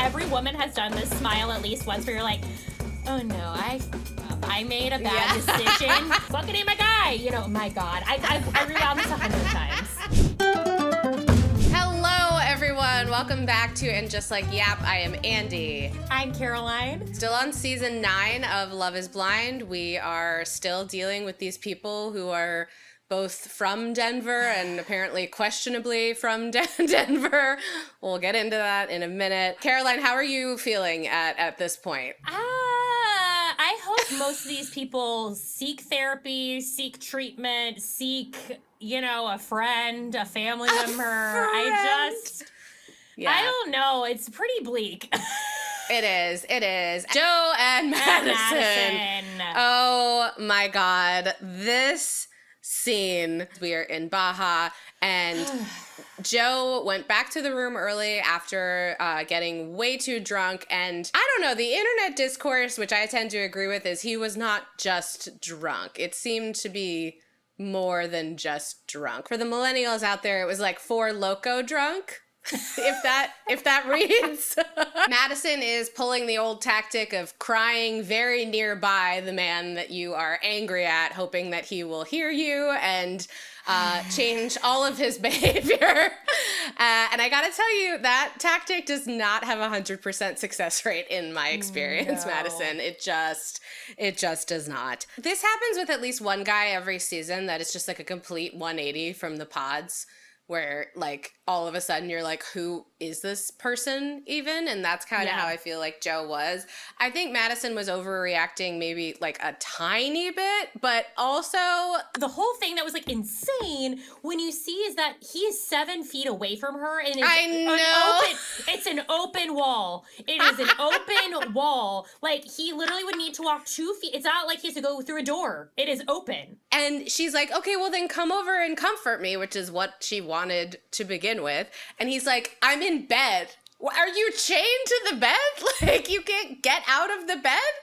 every woman has done this smile at least once where you're like, oh no, I made a bad decision. Fucking ain't my guy. You know, my God. I rewound this 100 times. Hello, everyone. Welcome back to And Just Like Yap. I am Andi. I'm Caroline. Still on season 9 of Love is Blind. We are still dealing with these people who are both from Denver and apparently questionably from Denver. We'll get into that in a minute. Caroline, how are you feeling at this point? I hope most of these people seek therapy, seek treatment, seek, a friend, a family member. I don't know. It's pretty bleak. It is. Joe and Madison. Oh my God. This scene, we are in Baja, and Joe went back to the room early after getting way too drunk, and I don't know, the internet discourse, which I tend to agree with, is he was not just drunk. It seemed to be more than just drunk. For the millennials out there, it was like Four Loko drunk. if that reads. Madison is pulling the old tactic of crying very nearby the man that you are angry at, hoping that he will hear you and change all of his behavior. And I gotta tell you, that tactic does not have 100% success rate in my experience, no. Madison. It just does not. This happens with at least one guy every season that is just like a complete 180 from the pods, where like all of a sudden you're like, who is this person even? And that's kind of how I feel like Joe was. I think Madison was overreacting maybe like a tiny bit, but also the whole thing that was like insane when you see is that he is 7 feet away from her, and it's an open wall. It is an open wall. Like he literally would need to walk 2 feet. It's not like he has to go through a door. It is open. And she's like, okay, well then come over and comfort me, which is what she wanted to begin with. And he's like, I'm in bed. Are you chained to the bed? Like you can't get out of the bed?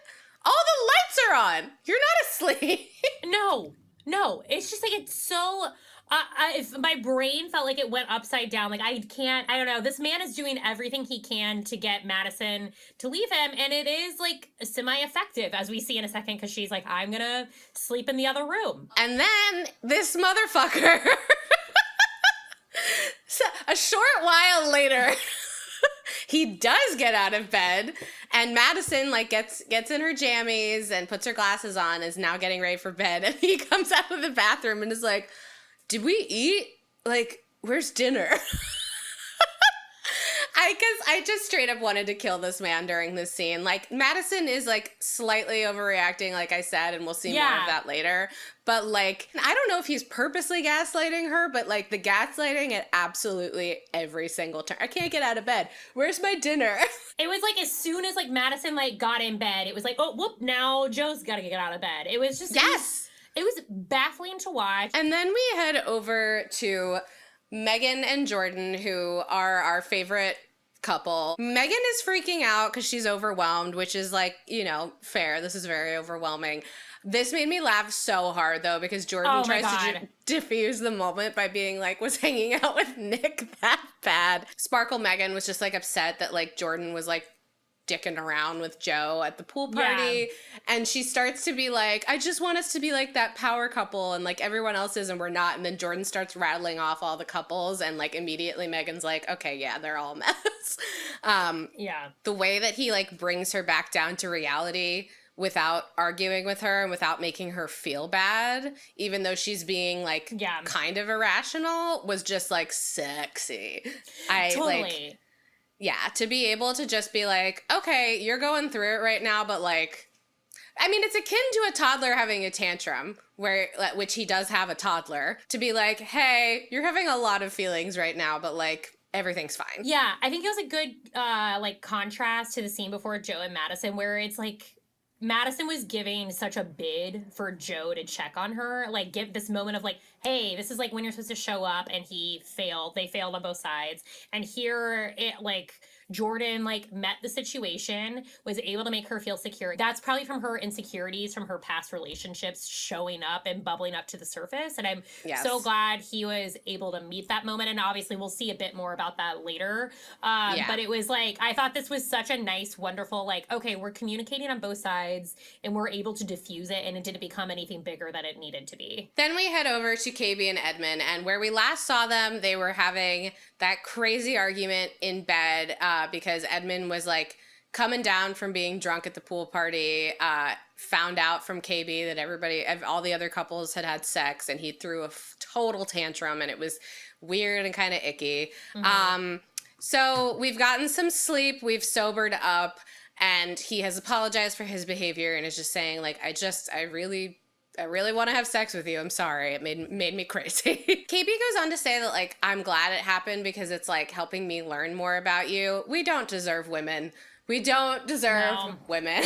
All the lights are on. You're not asleep. No. It's just like, it's so, if my brain felt like it went upside down. Like I don't know. This man is doing everything he can to get Madison to leave him. And it is like semi-effective, as we see in a second, because she's like, I'm going to sleep in the other room. And then this motherfucker, a short while later, he does get out of bed, and Madison like gets in her jammies and puts her glasses on, is now getting ready for bed, and he comes out of the bathroom and is like, did we eat? Like, where's dinner? I just straight up wanted to kill this man during this scene. Like, Madison is, like, slightly overreacting, like I said, and we'll see more of that later. But, like, I don't know if he's purposely gaslighting her, but, like, the gaslighting at absolutely every single turn. I can't get out of bed. Where's my dinner? It was, like, as soon as, like, Madison, like, got in bed, it was like, oh, whoop, now Joe's gotta get out of bed. It was just... Yes! It was baffling to watch. And then we head over to Megan and Jordan, who are our favorite couple. Megan is freaking out because she's overwhelmed, which is like, fair. This is very overwhelming. This made me laugh so hard though, because Jordan tries to diffuse the moment by being like, was hanging out with Nick that bad? Sparkle Megan was just like upset that like Jordan was like dicking around with Joe at the pool party, and she starts to be like, I just want us to be like that power couple and like everyone else is and we're not. And then Jordan starts rattling off all the couples, and like immediately Megan's like, okay, yeah, they're all a mess. The way that he like brings her back down to reality without arguing with her and without making her feel bad, even though she's being like kind of irrational, was just like sexy. To be able to just be like, okay, you're going through it right now, but like, I mean, it's akin to a toddler having a tantrum, which he does have a toddler, to be like, hey, you're having a lot of feelings right now, but like, everything's fine. Yeah, I think it was a good contrast to the scene before Joe and Madison, where it's like, Madison was giving such a bid for Joe to check on her, like give this moment of like, hey, this is like when you're supposed to show up, and they failed on both sides. And here it like Jordan like met the situation, was able to make her feel secure. That's probably from her insecurities from her past relationships showing up and bubbling up to the surface. And I'm so glad he was able to meet that moment. And obviously we'll see a bit more about that later. But it was like, I thought this was such a nice, wonderful, like, okay, we're communicating on both sides and we're able to diffuse it, and it didn't become anything bigger than it needed to be. Then we head over to KB and Edmund, and where we last saw them, they were having that crazy argument in bed because Edmund was like coming down from being drunk at the pool party, found out from KB that all the other couples had sex, and he threw a total tantrum, and it was weird and kind of icky. So we've gotten some sleep, we've sobered up, and he has apologized for his behavior and is just saying, like, I really want to have sex with you. I'm sorry. It made me crazy. KB goes on to say that, like, I'm glad it happened because it's, like, helping me learn more about you. We don't deserve women. We don't deserve women.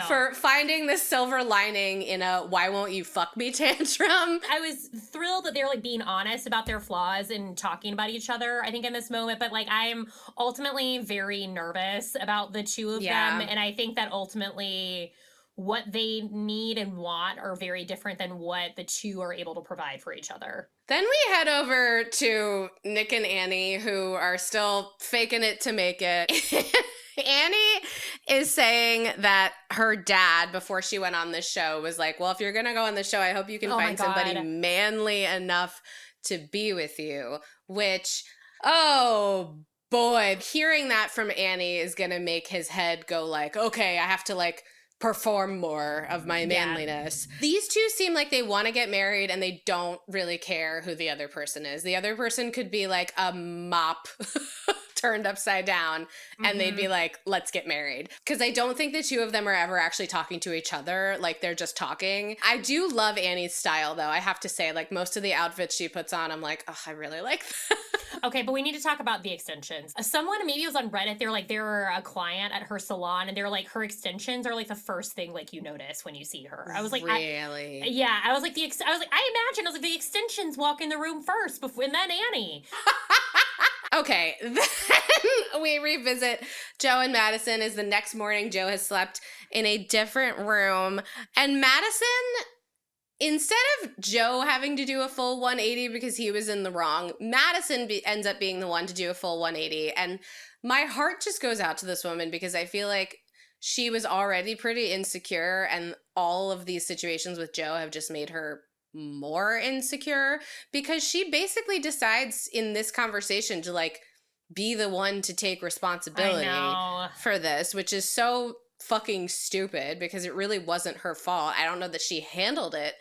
For finding the silver lining in a why won't you fuck me tantrum. I was thrilled that they're like being honest about their flaws and talking about each other, I think, in this moment. But like, I am ultimately very nervous about the two of them. And I think that ultimately what they need and want are very different than what the two are able to provide for each other. Then we head over to Nick and Annie, who are still faking it to make it. Annie is saying that her dad, before she went on this show, was like, well, if you're going to go on the show, I hope you can find somebody manly enough to be with you. Which, oh boy, hearing that from Annie is going to make his head go like, okay, I have to like perform more of my manliness. These two seem like they want to get married and they don't really care who the other person is. The other person could be like a mop turned upside down and they'd be like, let's get married. Because I don't think the two of them are ever actually talking to each other. Like, they're just talking. I do love Annie's style, though. I have to say, like, most of the outfits she puts on, I'm like, oh, I really like that. Okay, but we need to talk about the extensions. Someone, maybe it was on Reddit, they were a client at her salon, and they're like, her extensions are like the first thing like you notice when you see her. I was like, really? I was like, the extensions walk in the room first, before, and then Annie. Okay, then we revisit Joe and Madison. Is the next morning Joe has slept in a different room, and Madison, instead of Joe having to do a full 180 because he was in the wrong, Madison ends up being the one to do a full 180. And my heart just goes out to this woman because I feel like she was already pretty insecure, and all of these situations with Joe have just made her more insecure because she basically decides in this conversation to like be the one to take responsibility for this, which is so fucking stupid because it really wasn't her fault. I don't know that she handled it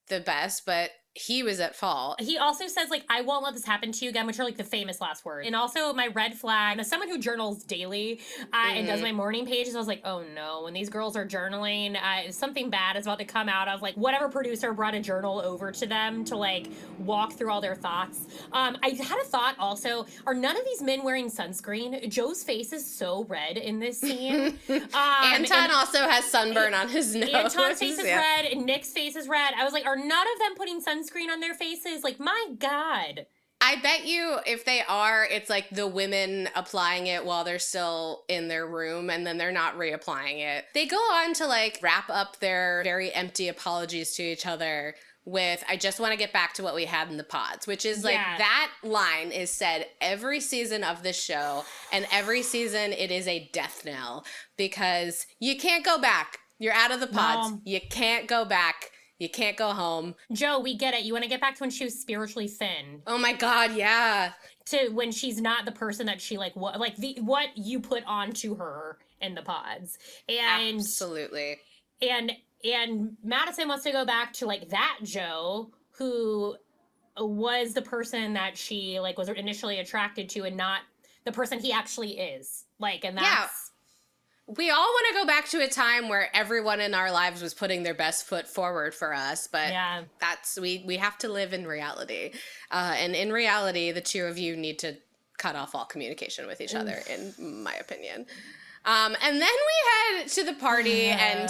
the best, but he was at fault. He also says, like, I won't let this happen to you again, which are like the famous last words. And also my red flag, as someone who journals daily and does my morning pages, I was like, oh no, when these girls are journaling, something bad is about to come out of like whatever producer brought a journal over to them to like walk through all their thoughts. I had a thought also, are none of these men wearing sunscreen? Joe's face is so red in this scene. Anton also has sunburn on his nose. Anton's face is red and Nick's face is red. I was like, are none of them putting sunscreen on their faces? Like, my God. I bet you if they are, it's like the women applying it while they're still in their room and then they're not reapplying it. They go on to like wrap up their very empty apologies to each other with, I just want to get back to what we had in the pods, which is like that line is said every season of this show, and every season it is a death knell because you can't go back. You're out of the pods. No. You can't go back. You can't go home. Joe, we get it. You want to get back to when she was spiritually thin. Oh my God, yeah. To when she's not the person that she like what you put onto her in the pods. And absolutely. And Madison wants to go back to like that Joe who was the person that she like was initially attracted to and not the person he actually is. Like, and that's we all want to go back to a time where everyone in our lives was putting their best foot forward for us, but that's we have to live in reality. And in reality, the two of you need to cut off all communication with each other, in my opinion. And then we head to the party, and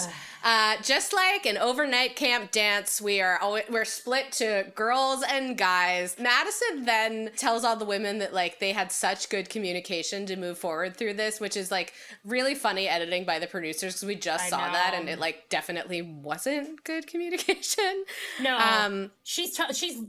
just like an overnight camp dance, we're split to girls and guys. Madison then tells all the women that like they had such good communication to move forward through this, which is like really funny editing by the producers because we just saw that and it like definitely wasn't good communication. No, she's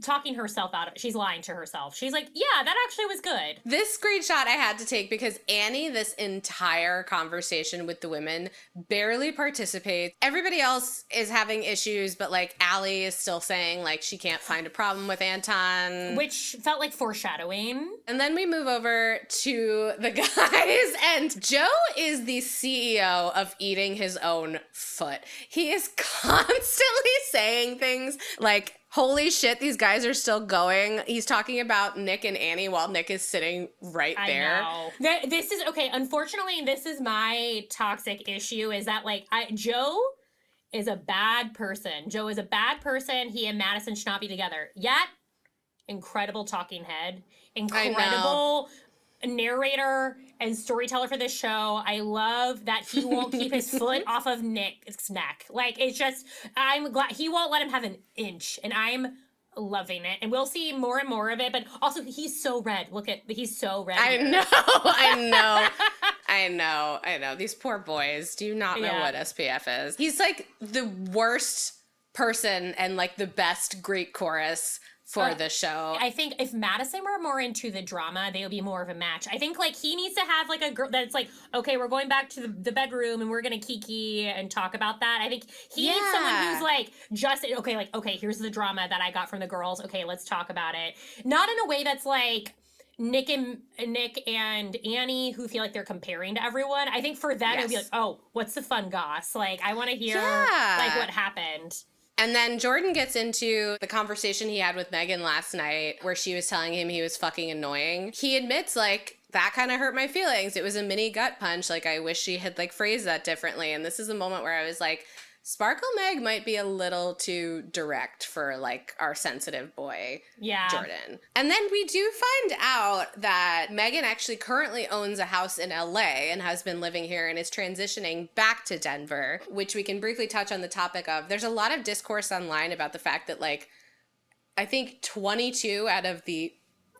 talking herself out of it. She's lying to herself. She's like, yeah, that actually was good. This screenshot I had to take because Annie, this entire conversation with the women, barely participates. Everybody else is having issues, but like Allie is still saying like she can't find a problem with Anton. Which felt like foreshadowing. And then we move over to the guys, and Joe is the CEO of eating his own foot. He is constantly saying things like, holy shit, these guys are still going. He's talking about Nick and Annie while Nick is sitting right there. I know. This is, okay, unfortunately, this is my toxic issue, is that, like, Joe is a bad person. Joe is a bad person. He and Madison should not be together. Yet, incredible talking head. Incredible narrator and storyteller for this show. I love that he won't keep his foot off of Nick's neck. Like, it's just, I'm glad he won't let him have an inch, and I'm loving it. And we'll see more and more of it, but also he's so red. He's so red. I know. These poor boys do not know what SPF is. He's like the worst person and like the best Greek chorus for the show. I think if Madison were more into the drama, they would be more of a match. I think like he needs to have like a girl that's like, okay, we're going back to the bedroom and we're gonna kiki and talk about that. I think he needs someone who's like just okay, here's the drama that I got from the girls. Okay, let's talk about it. Not in a way that's like Nick and Annie, who feel like they're comparing to everyone. I think for them it would be like, oh, what's the fun goss? Like, I want to hear like what happened. And then Jordan gets into the conversation he had with Megan last night where she was telling him he was fucking annoying. He admits, like, that kind of hurt my feelings. It was a mini gut punch. Like, I wish she had, like, phrased that differently. And this is a moment where I was like, Sparkle Meg might be a little too direct for, like, our sensitive boy, Jordan. And then we do find out that Megan actually currently owns a house in LA and has been living here and is transitioning back to Denver, which we can briefly touch on the topic of. There's a lot of discourse online about the fact that, like, I think 22 out of the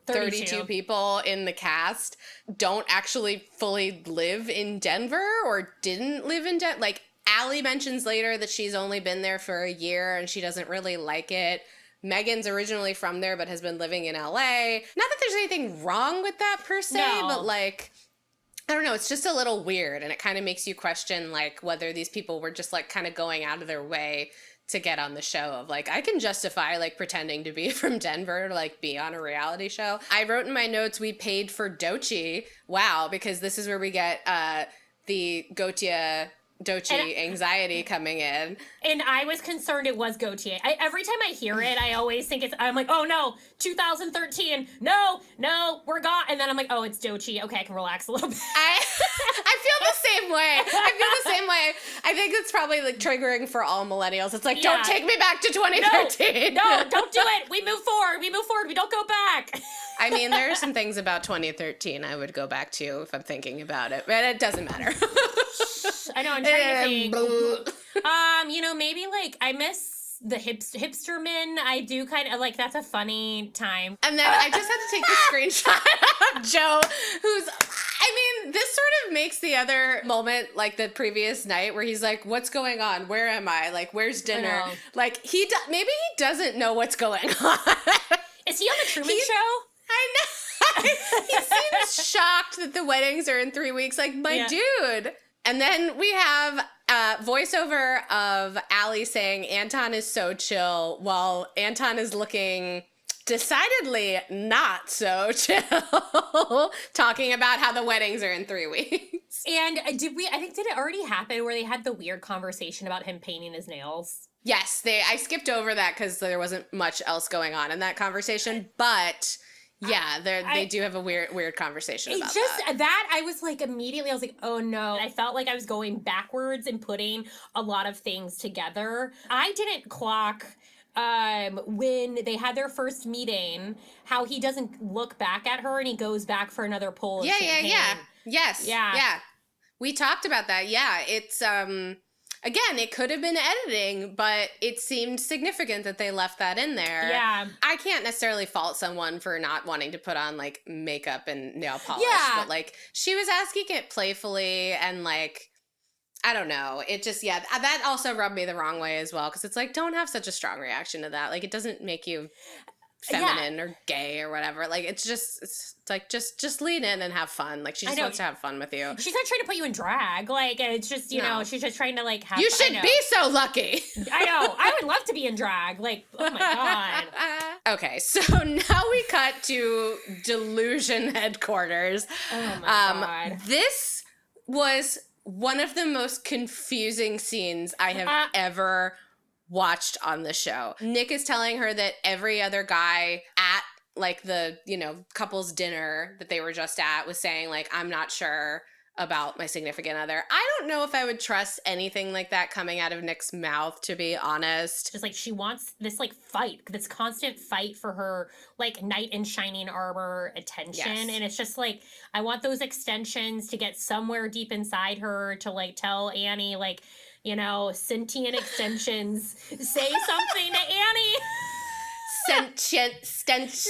32 people in the cast don't actually fully live in Denver or didn't live in Denver. Like, Allie mentions later that she's only been there for a year and she doesn't really like it. Megan's originally from there but has been living in LA. Not that there's anything wrong with that per se, but like, I don't know, it's just a little weird and it kind of makes you question like whether these people were just like kind of going out of their way to get on the show of like, I can justify like pretending to be from Denver to like be on a reality show. I wrote in my notes, we paid for Doechii. Wow, because this is where we get the Doechii anxiety coming in. And I was concerned it was Gautier. Every time I hear it, I always think I'm like, oh no, 2013. No, we're gone. And then I'm like, oh, it's Doechii. Okay, I can relax a little bit. I feel the same way. I think it's probably like triggering for all millennials. It's like, don't take me back to 2013. No, don't do it. We move forward. We don't go back. I mean, there are some things about 2013 I would go back to if I'm thinking about it, but it doesn't matter. I know, I'm trying to think. Maybe like I miss the hipster men. I do kind of like, that's a funny time. And then I just had to take the screenshot of Joe, who's, I mean, this sort of makes the other moment like the previous night where he's like, what's going on? Where am I? Like, where's dinner? Like, maybe he doesn't know what's going on. Is he on the Truman Show? I know. He seems shocked that the weddings are in 3 weeks. Like, my dude. And then we have voiceover of Allie saying Anton is so chill while Anton is looking decidedly not so chill, talking about how the weddings are in 3 weeks. And did it already happen where they had the weird conversation about him painting his nails? Yes, I skipped over that because there wasn't much else going on in that conversation, but yeah, they do have a weird conversation about that. I was like, immediately, I was like, oh no. I felt like I was going backwards and putting a lot of things together. I didn't clock when they had their first meeting, how he doesn't look back at her and he goes back for another pull of champagne. Yes. Yeah. We talked about that. Yeah, it's again, it could have been editing, but it seemed significant that they left that in there. Yeah. I can't necessarily fault someone for not wanting to put on like makeup and nail polish, but like she was asking it playfully and like I don't know. It just, yeah, that also rubbed me the wrong way as well because it's like, don't have such a strong reaction to that. Like, it doesn't make you feminine or gay or whatever. Like, it's like, just lean in and have fun. Like, she just wants to have fun with you. She's not trying to put you in drag. Like, it's just, you know, she's just trying to, like, have You should be so lucky. I know. I would love to be in drag. Like, oh my God. Okay, so now we cut to Delusion headquarters. Oh my God. This was one of the most confusing scenes I have ever watched on the show. Nick is telling her that every other guy at like the, you know, couple's dinner that they were just at was saying like, I'm not sure about my significant other. I don't know if I would trust anything like that coming out of Nick's mouth, to be honest. Just like she wants this like fight, this constant fight for her like knight in shining armor attention. Yes. And it's just like, I want those extensions to get somewhere deep inside her to like tell Annie like, you know, sentient extensions, say something to Annie. Sentients.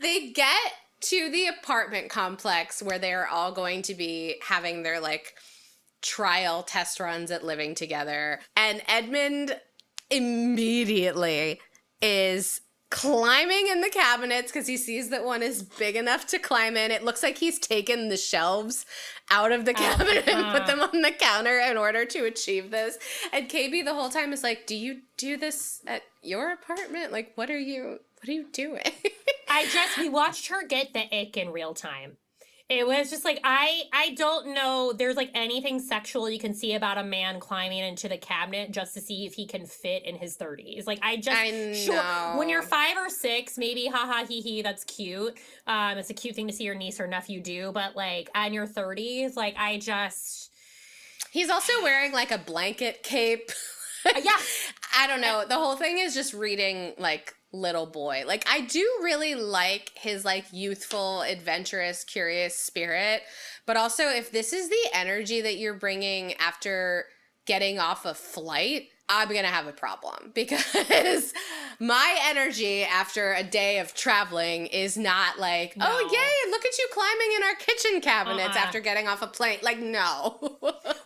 They get to the apartment complex where they're all going to be having their like trial test runs at living together. And Edmund immediately is climbing in the cabinets because he sees that one is big enough to climb in. It looks like he's taken the shelves out of the cabinet and put them on the counter in order to achieve this. And KB the whole time is like, do you do this at your apartment? Like, what are you doing? We watched her get the ick in real time. It was just like, I don't know there's like anything sexual you can see about a man climbing into the cabinet just to see if he can fit in his 30s. Like, I know. Sure, when you're 5 or 6, maybe haha hee hee, that's cute. It's a cute thing to see your niece or nephew do, but like on your 30s, like He's also wearing like a blanket cape. Yeah. I don't know. The whole thing is just reading like little boy. Like, I do really like his like youthful, adventurous, curious spirit, but also if this is the energy that you're bringing after getting off a flight, I'm gonna have a problem because my energy after a day of traveling is not like, oh yay, look at you climbing in our kitchen cabinets after getting off a plane. Like, no.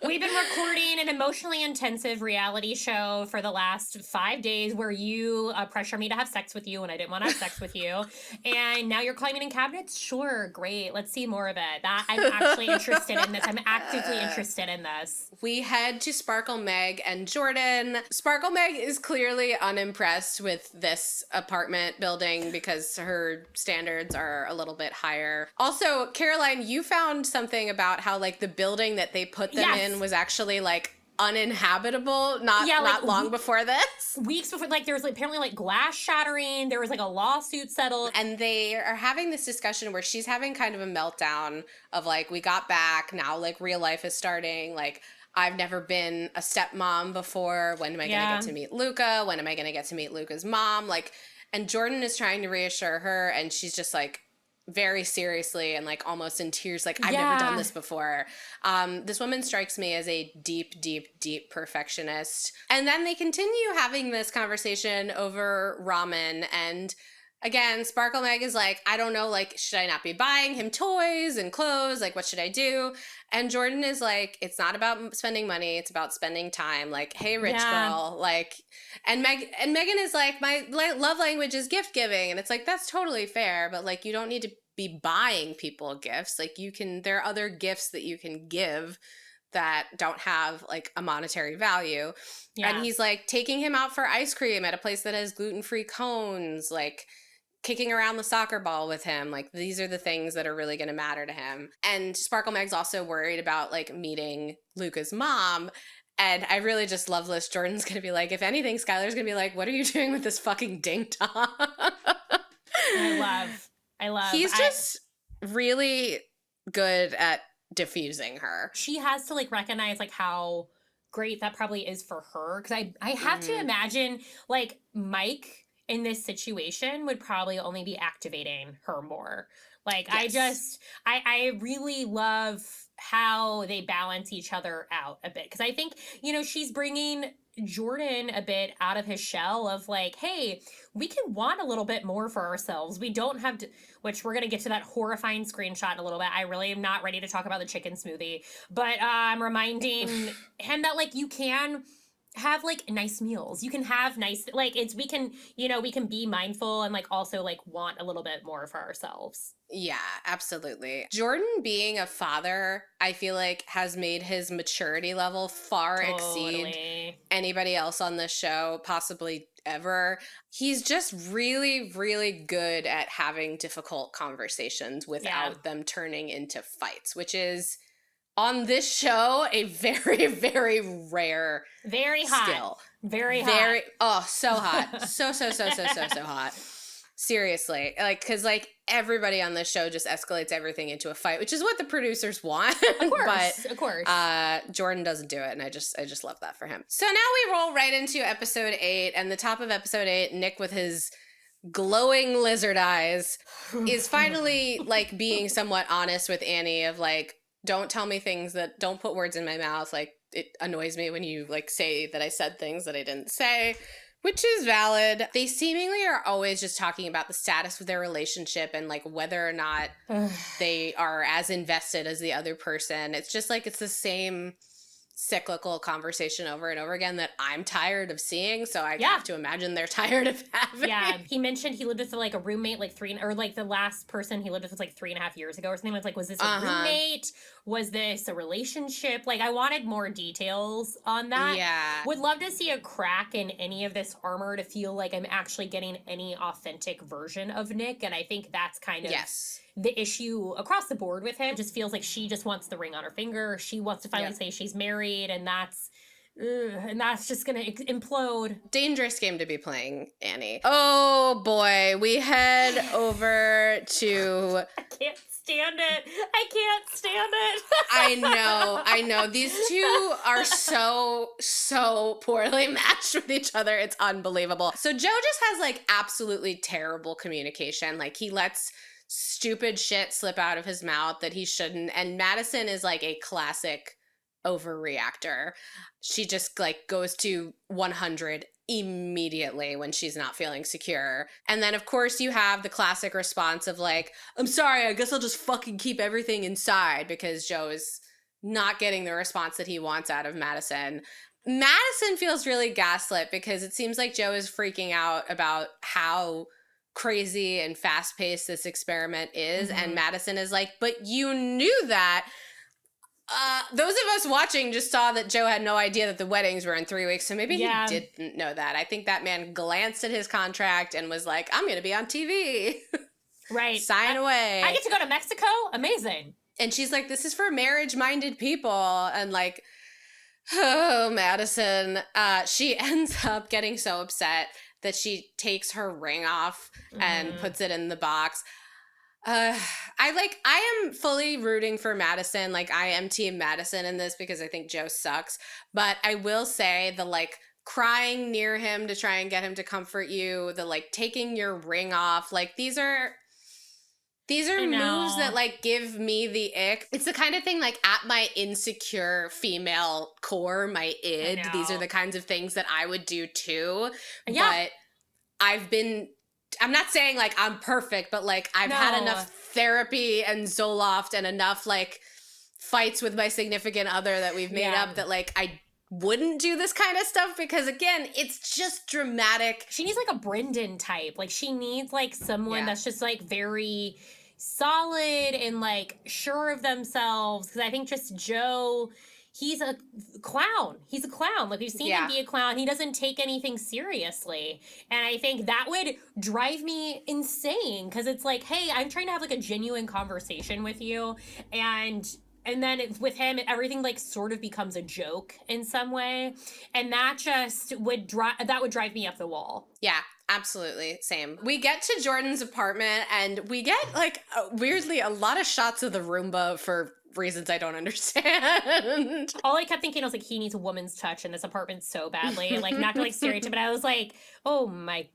We've been recording an emotionally intensive reality show for the last 5 days where you pressure me to have sex with you when I didn't want to have sex with you. And now you're climbing in cabinets? Sure, great. Let's see more of it. I'm actually interested in this. I'm actively interested in this. We head to Sparkle Meg and Jordan. Sparkle Meg is clearly unimpressed with this apartment building because her standards are a little bit higher. Also, Caroline, you found something about how like the building that they put them in was actually like uninhabitable not long before this. Weeks before, like there was like, apparently like glass shattering, there was like a lawsuit settled. And they are having this discussion where she's having kind of a meltdown of like, we got back, now like real life is starting, like I've never been a stepmom before. When am I going to get to meet Luca? When am I going to get to meet Luca's mom? Like, and Jordan is trying to reassure her, and she's just like very seriously and like almost in tears, like, I've never done this before. This woman strikes me as a deep, deep, deep perfectionist. And then they continue having this conversation over ramen, and again, Sparkle Meg is like, I don't know, like, should I not be buying him toys and clothes? Like, what should I do? And Jordan is like, it's not about spending money, it's about spending time. Like, hey, rich girl. Like, and Megan is like, my love language is gift giving. And it's like, that's totally fair, but like, you don't need to be buying people gifts. Like, there are other gifts that you can give that don't have like a monetary value. And he's like taking him out for ice cream at a place that has gluten-free cones, like kicking around the soccer ball with him. Like, these are the things that are really going to matter to him. And Sparkle Meg's also worried about like meeting Luca's mom. And I really just love this. Jordan's going to be like, if anything, Skylar's going to be like, what are you doing with this fucking ding dong? I love. He's just really good at diffusing her. She has to like recognize like how great that probably is for her. Cause I have to imagine like Mike in this situation would probably only be activating her more. Like, I I really love how they balance each other out a bit. Because I think, she's bringing Jordan a bit out of his shell of like, hey, we can want a little bit more for ourselves. We don't have to, which we're going to get to that horrifying screenshot in a little bit. I really am not ready to talk about the chicken smoothie, but I'm reminding him that like you can have like nice meals. You can have nice, like we can be mindful and like also like want a little bit more for ourselves. Yeah, absolutely. Jordan being a father, I feel like has made his maturity level far exceed anybody else on this show, possibly ever. He's just really, really good at having difficult conversations without them turning into fights, which is on this show a very, very rare skill. Very hot. Oh, so hot. So hot. Seriously. Like, because like everybody on this show just escalates everything into a fight, which is what the producers want. Of course, but, of course. Jordan doesn't do it, and I just love that for him. So now we roll right into episode 8, and the top of episode 8, Nick with his glowing lizard eyes is finally like being somewhat honest with Annie of like, don't tell me things that don't put words in my mouth. Like, it annoys me when you like say that I said things that I didn't say, which is valid. They seemingly are always just talking about the status of their relationship and like whether or not they are as invested as the other person. It's just like it's the same cyclical conversation over and over again that I'm tired of seeing, so I have to imagine they're tired of having. Yeah, he mentioned he lived with like a roommate like the last person he lived with was like 3.5 years ago or something. It's like, was this a roommate? Was this a relationship? Like, I wanted more details on that. Yeah. Would love to see a crack in any of this armor to feel like I'm actually getting any authentic version of Nick, and I think that's kind of the issue across the board with him. It just feels like she just wants the ring on her finger. She wants to finally say she's married, and that's just gonna implode. Dangerous game to be playing, Annie. Oh boy, we head over to... I can't stand it. I know. These two are so poorly matched with each other. It's unbelievable. So Joe just has like absolutely terrible communication. Like he lets stupid shit slip out of his mouth that he shouldn't. And Madison is like a classic overreactor. She just like goes to 100 immediately when she's not feeling secure. And then of course you have the classic response of like, I'm sorry, I guess I'll just fucking keep everything inside, because Joe is not getting the response that he wants out of Madison. Madison feels really gaslit because it seems like Joe is freaking out about how crazy and fast-paced this experiment is, and Madison is like, but you knew that. Those of us watching just saw that Joe had no idea that the weddings were in 3 weeks, so maybe he didn't know that. I think that man glanced at his contract and was like, I'm gonna be on TV. Right. Sign away. I get to go to Mexico? Amazing. And she's like, this is for marriage-minded people. And like, oh, Madison. She ends up getting so upset that she takes her ring off and puts it in the box. I am fully rooting for Madison. Like, I am team Madison in this because I think Joe sucks. But I will say the like crying near him to try and get him to comfort you, the like taking your ring off, like these are moves that like give me the ick. It's the kind of thing like at my insecure female core, my id, these are the kinds of things that I would do too. Yeah. But I'm not saying like I'm perfect, but like I've had enough therapy and Zoloft and enough like fights with my significant other that we've made up that like I wouldn't do this kind of stuff, because again, it's just dramatic. She needs like a Brendan type. Like she needs like someone that's just like very solid and like sure of themselves, because I think just Joe, he's a clown. Like we've seen him be a clown. He doesn't take anything seriously. And I think that would drive me insane, because it's like, hey, I'm trying to have like a genuine conversation with you, and then with him, everything like sort of becomes a joke in some way. And that just would drive me up the wall. Yeah. Absolutely. Same. We get to Jordan's apartment and we get like weirdly a lot of shots of the Roomba for reasons I don't understand. All I kept thinking was like, he needs a woman's touch in this apartment so badly. Like not to like stereotype, but I was like, oh my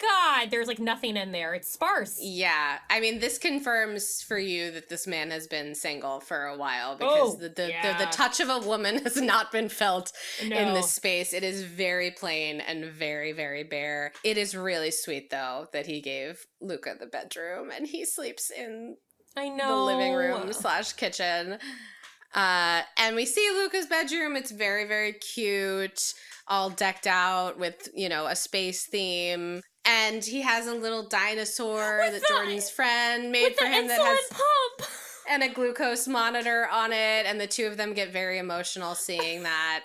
God, there's like nothing in there. It's sparse. Yeah. I mean, this confirms for you that this man has been single for a while because Oh, the touch of a woman has not been felt in this no. space. It is very plain and very, very bare. It is really sweet, though, that he gave Luca the bedroom and he sleeps in I the know. living room / kitchen. And we see Luca's bedroom. It's very, very cute, all decked out with, you know, a space theme. And he has a little dinosaur that Jordan's friend made for him that has pump. and a glucose monitor on it. And the two of them get very emotional seeing that.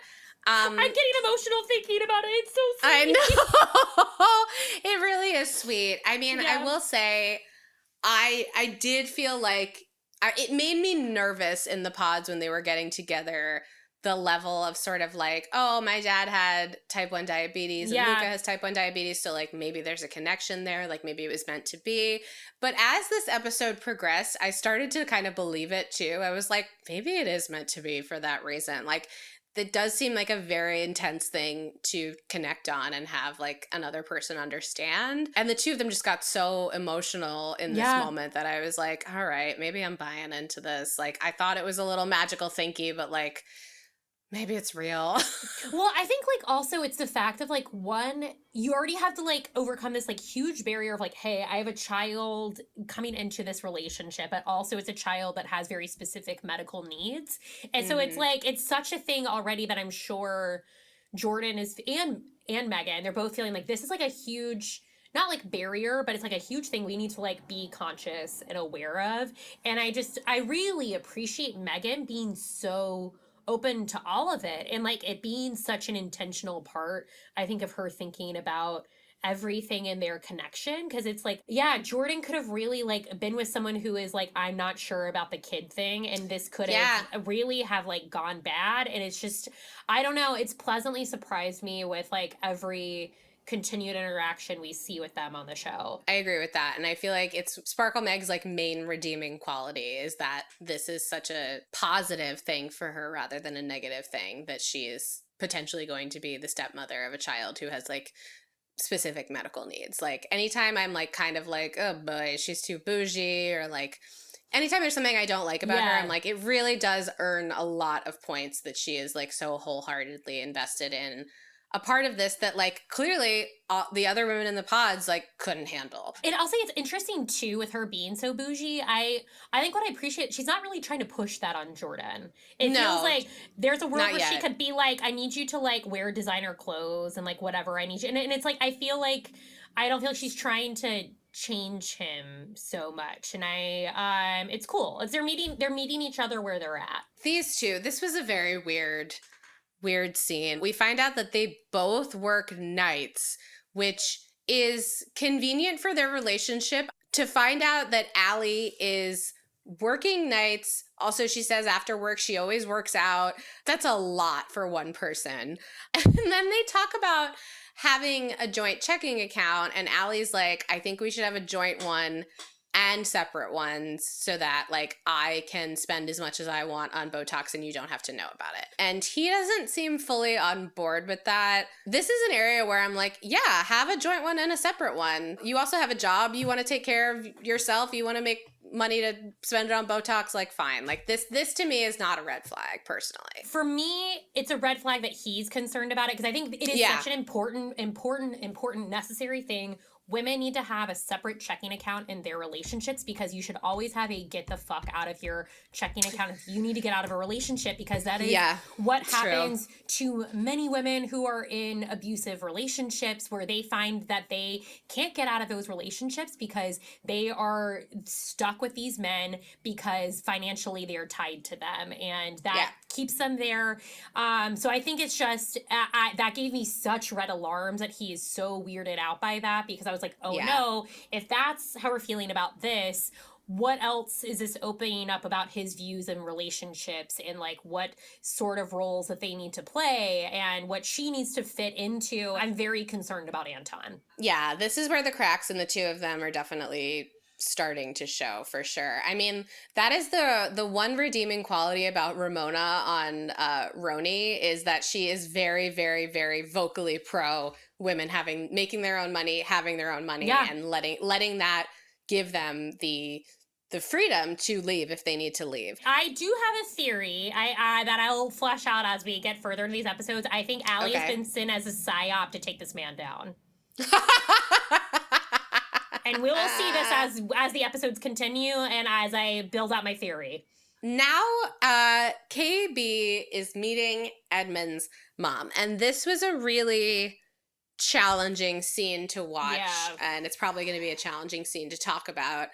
I'm getting emotional thinking about it. It's so sweet. I know. It really is sweet. I mean, Yeah. I will say, I did feel like it made me nervous in the pods when they were getting together. The level of sort of like, oh, my dad had type 1 diabetes and Luca has type 1 diabetes. So like maybe there's a connection there. Like maybe it was meant to be. But as this episode progressed, I started to kind of believe it too. I was like, maybe it is meant to be for that reason. Like it does seem like a very intense thing to connect on and have like another person understand. And the two of them just got so emotional in this moment that I was like, all right, maybe I'm buying into this. Like I thought it was a little magical thinky, but like maybe it's real. Well, I think like also it's the fact of like one, you already have to like overcome this like huge barrier of like, hey, I have a child coming into this relationship, but also it's a child that has very specific medical needs. And so it's like, it's such a thing already that I'm sure Jordan is and Megan, they're both feeling like this is like a huge, not like barrier, but it's like a huge thing we need to like be conscious and aware of. And I really appreciate Megan being so open to all of it and like it being such an intentional part, I think, of her thinking about everything in their connection. Because it's like, yeah, Jordan could have really like been with someone who is like, I'm not sure about the kid thing, and this could have really have like gone bad. And it's just, I don't know, it's pleasantly surprised me with like every continued interaction we see with them on the show. I agree with that. And I feel like it's Sparkle Meg's like main redeeming quality is that this is such a positive thing for her rather than a negative thing, that she is potentially going to be the stepmother of a child who has like specific medical needs. Like anytime I'm like kind of like, oh boy, she's too bougie, or like anytime there's something I don't like about her, I'm like, it really does earn a lot of points that she is like so wholeheartedly invested in a part of this that like clearly the other women in the pods like couldn't handle. And I'll say it's interesting too with her being so bougie. I think what I appreciate, she's not really trying to push that on Jordan. It feels like there's a world where she could be like, I need you to like wear designer clothes and like whatever I need you. And it's like, I don't feel like she's trying to change him so much. And it's cool. They're meeting each other where they're at. These two, this was a very weird scene. We find out that they both work nights, which is convenient for their relationship. To find out that Allie is working nights, also she says after work she always works out. That's a lot for one person. And then they talk about having a joint checking account, and Allie's like, I think we should have a joint one and separate ones so that like I can spend as much as I want on Botox and you don't have to know about it. And he doesn't seem fully on board with that. This is an area where I'm like, yeah, have a joint one and a separate one. You also have a job. You want to take care of yourself. You want to make money to spend it on Botox, like fine. Like this to me is not a red flag personally. For me, it's a red flag that he's concerned about it, because I think it is such an important, necessary thing. Women need to have a separate checking account in their relationships, because you should always have a get the fuck out of your checking account if you need to get out of a relationship, because that is what happens to many women who are in abusive relationships, where they find that they can't get out of those relationships because they are stuck with these men because financially they're tied to them, and that keeps them there. So I think it's just, that gave me such red alarms that he is so weirded out by that, because I was like, oh no, if that's how we're feeling about this, what else is this opening up about his views and relationships, and like what sort of roles that they need to play and what she needs to fit into? I'm very concerned about Anton. Yeah, this is where the cracks in the two of them are definitely starting to show for sure. I mean, that is the one redeeming quality about Ramona on Roni is that she is very, very, very vocally pro women making their own money, having their own money, and letting that give them the freedom to leave if they need to leave. I do have a theory that I'll flesh out as we get further in these episodes. I think Allie has been sent as a psyop to take this man down. And we will see this as the episodes continue and as I build out my theory. Now, KB is meeting Edmund's mom, and this was a really challenging scene to watch, and it's probably going to be a challenging scene to talk about.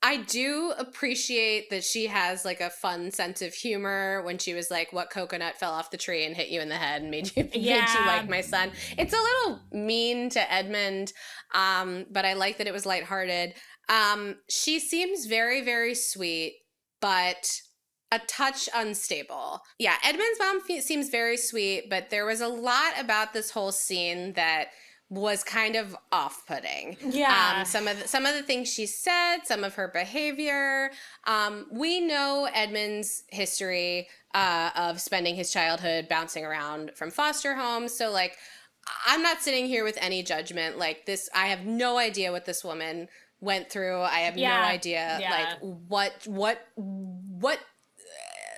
I do appreciate that she has like a fun sense of humor when she was like, what coconut fell off the tree and hit you in the head and made you like my son. It's a little mean to Edmund, but I like that it was lighthearted. She seems very, very sweet, but a touch unstable. Yeah, Edmund's mom seems very sweet, but there was a lot about this whole scene that was kind of off-putting. Yeah. Some of the things she said, some of her behavior. We know Edmund's history of spending his childhood bouncing around from foster homes. So, like, I'm not sitting here with any judgment. Like, this, I have no idea what this woman went through. I have no idea, like, what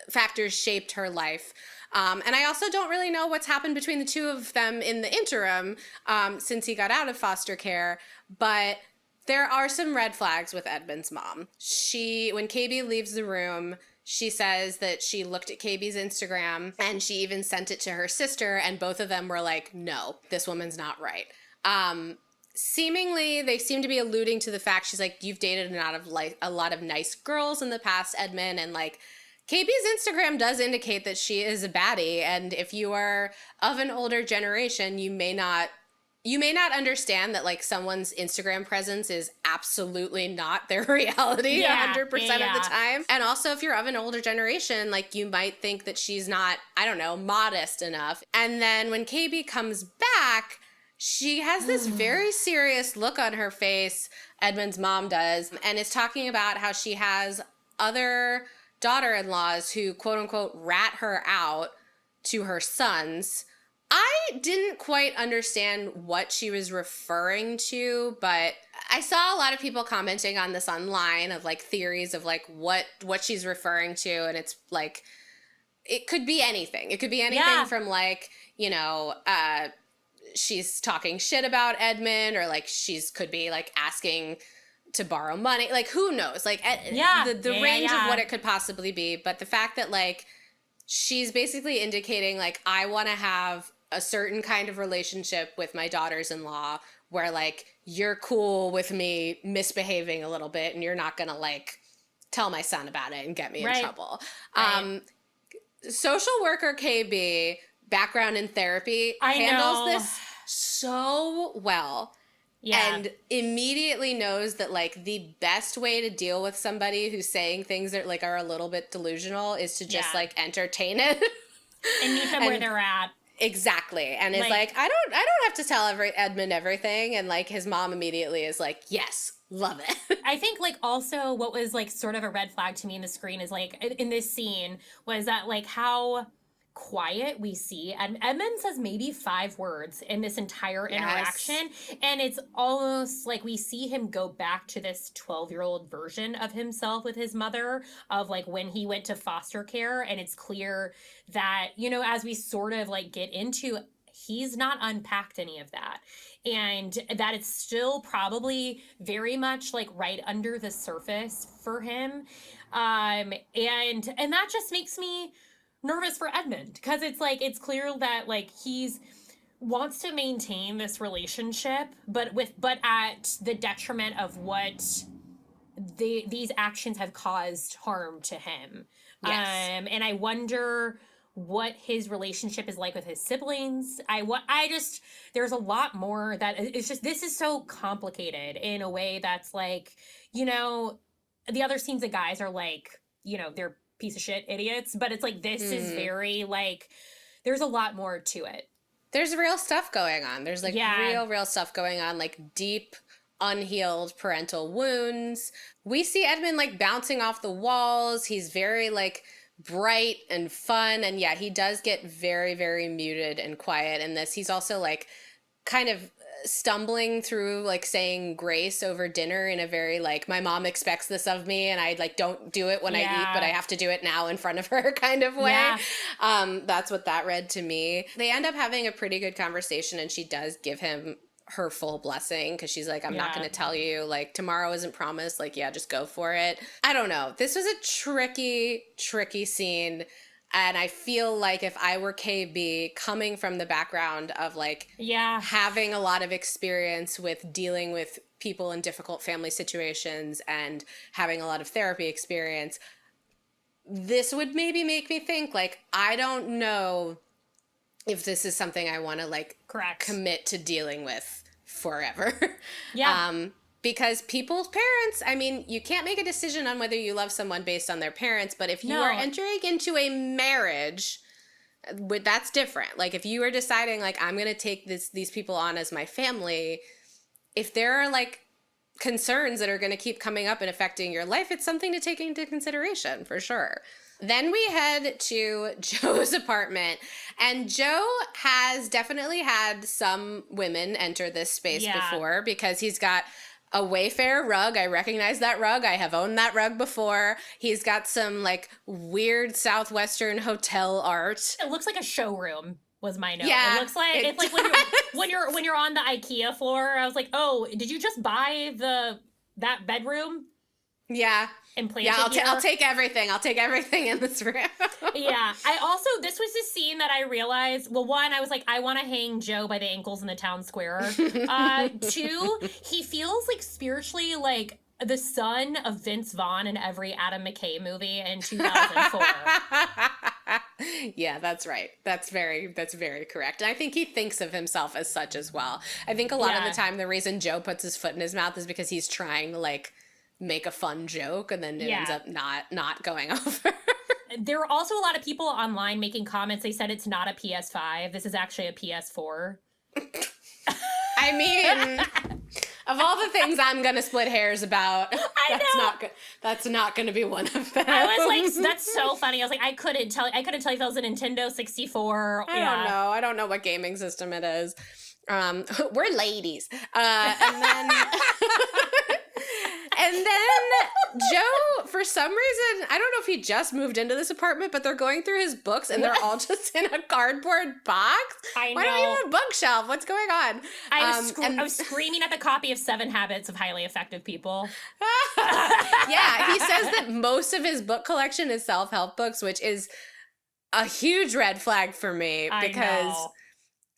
factors shaped her life. And I also don't really know what's happened between the two of them in the interim since he got out of foster care. But there are some red flags with Edmund's mom. When KB leaves the room, she says that she looked at KB's Instagram and she even sent it to her sister. And both of them were like, no, this woman's not right. Seemingly, they seem to be alluding to the fact she's like, you've dated a lot of nice girls in the past, Edmund, and like, KB's Instagram does indicate that she is a baddie, and if you are of an older generation, you may not understand that like someone's Instagram presence is absolutely not their reality 100% of the time. And also if you're of an older generation, like you might think that she's not, I don't know, modest enough. And then when KB comes back, she has this very serious look on her face, Edmund's mom does, and is talking about how she has other daughter-in-laws who quote unquote rat her out to her sons. I didn't quite understand what she was referring to, but I saw a lot of people commenting on this online of like theories of like what she's referring to, and it's like it could be anything. It could be anything from like, you know, she's talking shit about Edmund, or like could be like asking to borrow money, like who knows, like the range of what it could possibly be. But the fact that like she's basically indicating like, I want to have a certain kind of relationship with my daughters-in-law where like you're cool with me misbehaving a little bit and you're not gonna like tell my son about it and get me in trouble. Social worker KB, background in therapy, handles this so well. And immediately knows that like the best way to deal with somebody who's saying things that like are a little bit delusional is to just like entertain it and meet them where they're at. Exactly. And is like, I don't have to tell Edmund everything. And like his mom immediately is like, yes, love it. I think like also what was like sort of a red flag to me in the screen is like in this scene was that like how quiet we see, and Edmund says maybe 5 words in this entire interaction, and it's almost like we see him go back to this 12-year-old version of himself with his mother, of like when he went to foster care. And it's clear that, you know, as we sort of like get into, he's not unpacked any of that, and that it's still probably very much like right under the surface for him, and that just makes me nervous for Edmund, because it's like it's clear that like he's wants to maintain this relationship, but at the detriment of what these actions have caused harm to him. And I wonder what his relationship is like with his siblings. There's a lot more that it's just, this is so complicated in a way that's like, you know, the other scenes the guys are like, you know, they're piece of shit idiots, but it's like this is very like there's a lot more to it. There's real stuff going on. There's like real stuff going on, like deep unhealed parental wounds. We see Edmund like bouncing off the walls. He's very like bright and fun. And yeah, he does get very, very muted and quiet in this. He's also like kind of stumbling through like saying grace over dinner in a very like, my mom expects this of me and I like don't do it when I eat, but I have to do it now in front of her kind of way. That's what that read to me. They end up having a pretty good conversation and she does give him her full blessing because she's like, I'm not going to tell you, like, tomorrow isn't promised, like, yeah, just go for it. I don't know. This was a tricky scene. And I feel like if I were KB, coming from the background of like having a lot of experience with dealing with people in difficult family situations and having a lot of therapy experience, this would maybe make me think like, I don't know if this is something I want to like commit to dealing with forever. Because people's parents, I mean, you can't make a decision on whether you love someone based on their parents, but if you are entering into a marriage, that's different. Like if you are deciding like, I'm going to take these people on as my family, if there are like concerns that are going to keep coming up and affecting your life, it's something to take into consideration for sure. Then we head to Joe's apartment, and Joe has definitely had some women enter this space before because he's got a Wayfair rug. I recognize that rug. I have owned that rug before. He's got some like weird Southwestern hotel art. It looks like a showroom. Was my note. Yeah, it looks like it's like when you're on the IKEA floor. I was like, oh, did you just buy that bedroom? Yeah. I'll take everything. I'll take everything in this room. I also, this was a scene that I realized, well, one, I was like, I want to hang Joe by the ankles in the town square. Two, he feels like spiritually like the son of Vince Vaughn in every Adam McKay movie in 2004. Yeah, that's right. That's very correct. And I think he thinks of himself as such as well. I think a lot of the time the reason Joe puts his foot in his mouth is because he's trying to like make a fun joke and then it ends up not going over. There were also a lot of people online making comments. They said it's not a PS5. This is actually a PS4. I mean, of all the things I'm gonna split hairs about, that's not gonna be one of them. I was like, that's so funny. I was like, I couldn't tell if that was a Nintendo 64. I don't know what gaming system it is. We're ladies. And then And then Joe, for some reason, I don't know if he just moved into this apartment, but they're going through his books and they're all just in a cardboard box. I know. Why don't you have a bookshelf? What's going on? I was screaming at the copy of 7 Habits of Highly Effective People. Yeah, he says that most of his book collection is self-help books, which is a huge red flag for me because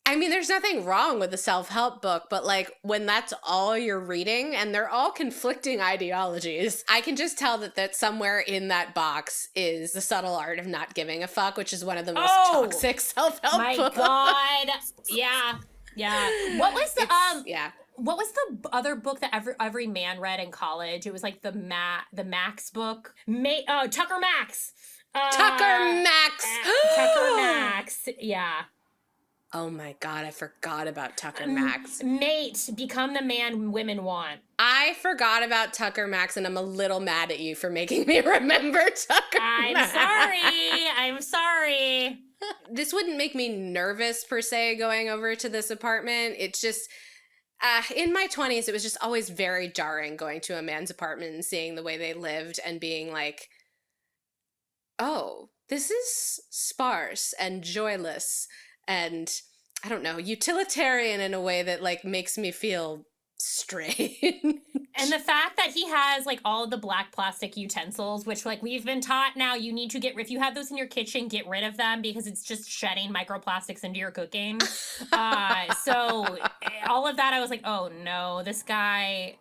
I mean, there's nothing wrong with a self-help book, but like when that's all you're reading and they're all conflicting ideologies, I can just tell that somewhere in that box is The Subtle Art of Not Giving a Fuck, which is one of the most toxic self-help books. My God. Yeah. What was the other book that every man read in college? It was like the Max book. Tucker Max. Tucker Max. Yeah. Oh my God, I forgot about Tucker Max. Mate, become the man women want. I forgot about Tucker Max, and I'm a little mad at you for making me remember Tucker Max. I'm sorry. This wouldn't make me nervous, per se, going over to this apartment. It's just, in my 20s, it was just always very jarring going to a man's apartment and seeing the way they lived and being like, oh, this is sparse and joyless. And I don't know, utilitarian in a way that like makes me feel strange. And the fact that he has like all of the black plastic utensils, which like we've been taught now you need to if you have those in your kitchen, get rid of them because it's just shedding microplastics into your cooking. So all of that, I was like, oh no, this guy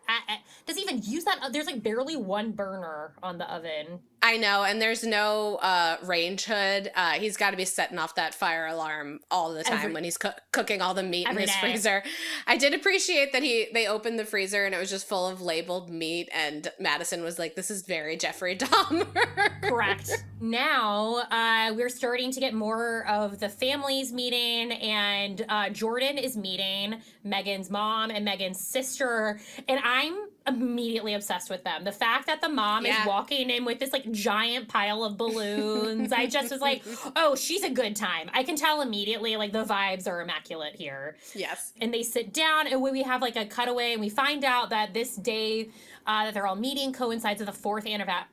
does he even use that? There's like barely one burner on the oven. I know, and there's no range hood. He's got to be setting off that fire alarm all the time when he's cooking all the meat in his freezer. I did appreciate that they opened the freezer and it was just full of labeled meat, and Madison was like, this is very Jeffrey Dahmer. Correct. Now, we're starting to get more of the families meeting, and Jordan is meeting Megan's mom and Megan's sister, and I'm immediately obsessed with them. The fact that the mom is walking in with this like giant pile of balloons, I just was like, oh, she's a good time. I can tell immediately, like, the vibes are immaculate here. Yes. And they sit down, and we have like a cutaway, and we find out that this day that they're all meeting coincides with the 4th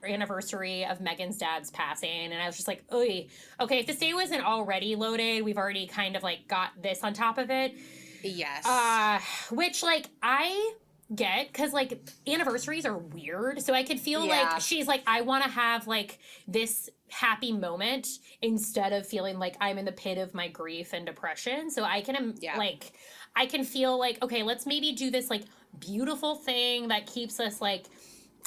anniversary of Megan's dad's passing. And I was just like, oy, okay, if this day wasn't already loaded, we've already kind of like got this on top of it. Yes. Which, like, I get, because like anniversaries are weird, so I could feel like she's like, I want to have like this happy moment instead of feeling like I'm in the pit of my grief and depression. So I can like, I can feel like, okay, let's maybe do this like beautiful thing that keeps us like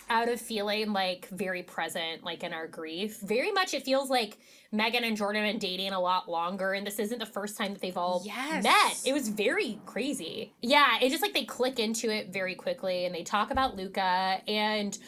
out of feeling like very present, like in our grief. Very much it feels like Megan and Jordan have been dating a lot longer, and this isn't the first time that they've all met. It was very crazy. Yeah, it's just like they click into it very quickly, and they talk about Luca, and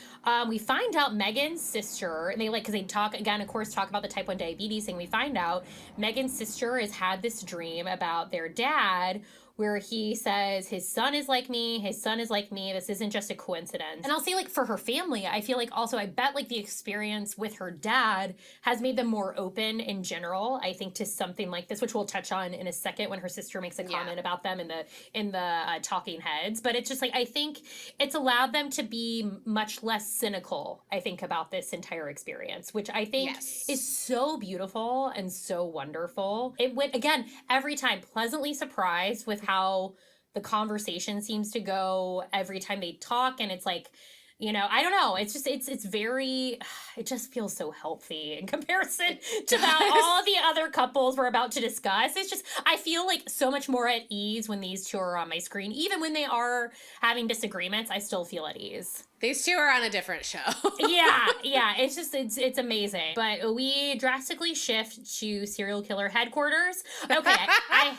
we find out Megan's sister, and they like, because they talk, again, of course, talk about the type 1 diabetes thing. We find out Megan's sister has had this dream about their dad where he says, his son is like me, this isn't just a coincidence. And I'll say, like, for her family, I feel like also, I bet, like, the experience with her dad has made them more open in general, I think, to something like this, which we'll touch on in a second when her sister makes a comment about them in the talking heads. But it's just, like, I think it's allowed them to be much less cynical, I think, about this entire experience, which I think is so beautiful and so wonderful. It went, again, every time pleasantly surprised with how the conversation seems to go every time they talk. And it's like, you know, I don't know. It's just, it's very, it just feels so healthy in comparison to all the other couples we're about to discuss. It's just, I feel like so much more at ease when these two are on my screen. Even when they are having disagreements, I still feel at ease. These two are on a different show. yeah, it's just, it's amazing. But we drastically shift to serial killer headquarters. Okay, I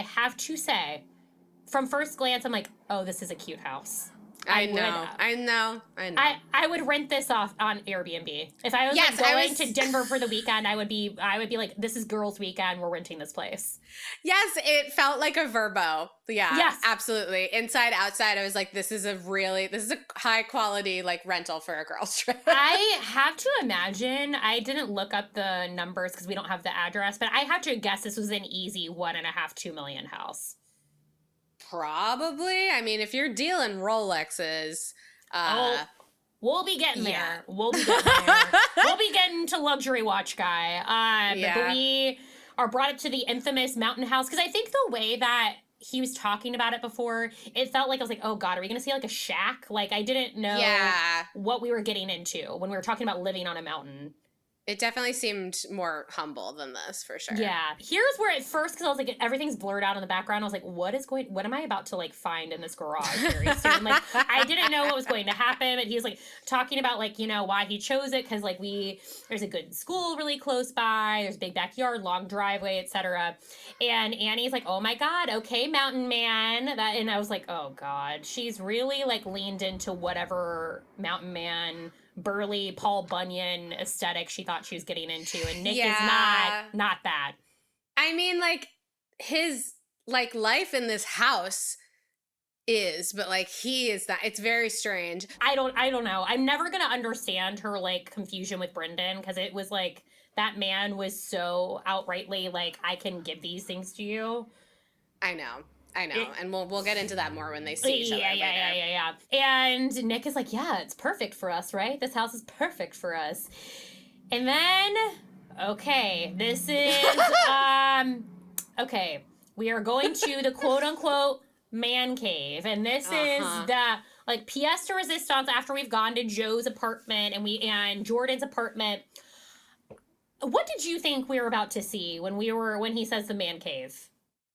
have to say, from first glance, I'm like, oh, this is a cute house. I know. I would rent this off on Airbnb. If I was like going to Denver for the weekend, I would be like, this is girls' weekend. We're renting this place. Yes, it felt like a Verbo. Yeah, yes, absolutely. Inside, outside, I was like, this is a high quality like rental for a girls' trip. I have to imagine, I didn't look up the numbers because we don't have the address, but I have to guess this was an easy 1.5-2 million house. Probably. I mean, if you're dealing Rolexes, we'll be getting there. We'll be getting to luxury watch guy. But we are brought up to the infamous mountain house, because I think the way that he was talking about it before, it felt like I was like, oh God, are we going to see like a shack? Like, I didn't know what we were getting into when we were talking about living on a mountain. It definitely seemed more humble than this, for sure. Yeah. Here's where at first, because I was like, everything's blurred out in the background, I was like, what am I about to like find in this garage very soon? Like, I didn't know what was going to happen, but he's like talking about like, you know, why he chose it, because like there's a good school really close by, there's a big backyard, long driveway, etc. And Annie's like, oh my God, okay, mountain man. And I was like, oh God, she's really like leaned into whatever mountain man, burly Paul Bunyan aesthetic she thought she was getting into, and Nick is not that. I mean, like, his like life in this house is, but like he is that. It's very strange. I don't know. I'm never gonna understand her like confusion with Brendan, because it was like that man was so outrightly like, I can give these things to you. I know. And we'll get into that more when they see each other later. Yeah. And Nick is like, yeah, it's perfect for us, right? This house is perfect for us. And then, okay, this is, okay, we are going to the quote-unquote man cave. And this is the, like, pièce de resistance after we've gone to Joe's apartment and Jordan's apartment. What did you think we were about to see when he says the man cave?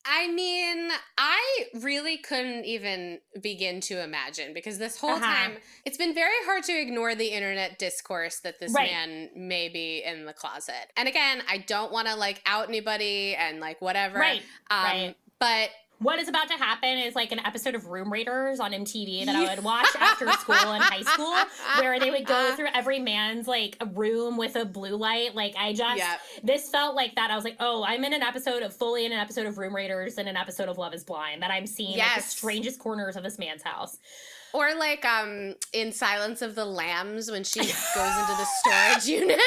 I mean, I really couldn't even begin to imagine, because this whole time, it's been very hard to ignore the internet discourse that this man may be in the closet. And again, I don't want to like out anybody and like whatever. But What is about to happen is like an episode of Room Raiders on MTV that I would watch after school in high school, where they would go through every man's like a room with a blue light. Like this felt like that. I was like, oh, I'm in an episode of Room Raiders and an episode of Love is Blind, that I'm seeing like the strangest corners of this man's house. Or like in Silence of the Lambs when she goes into the storage unit.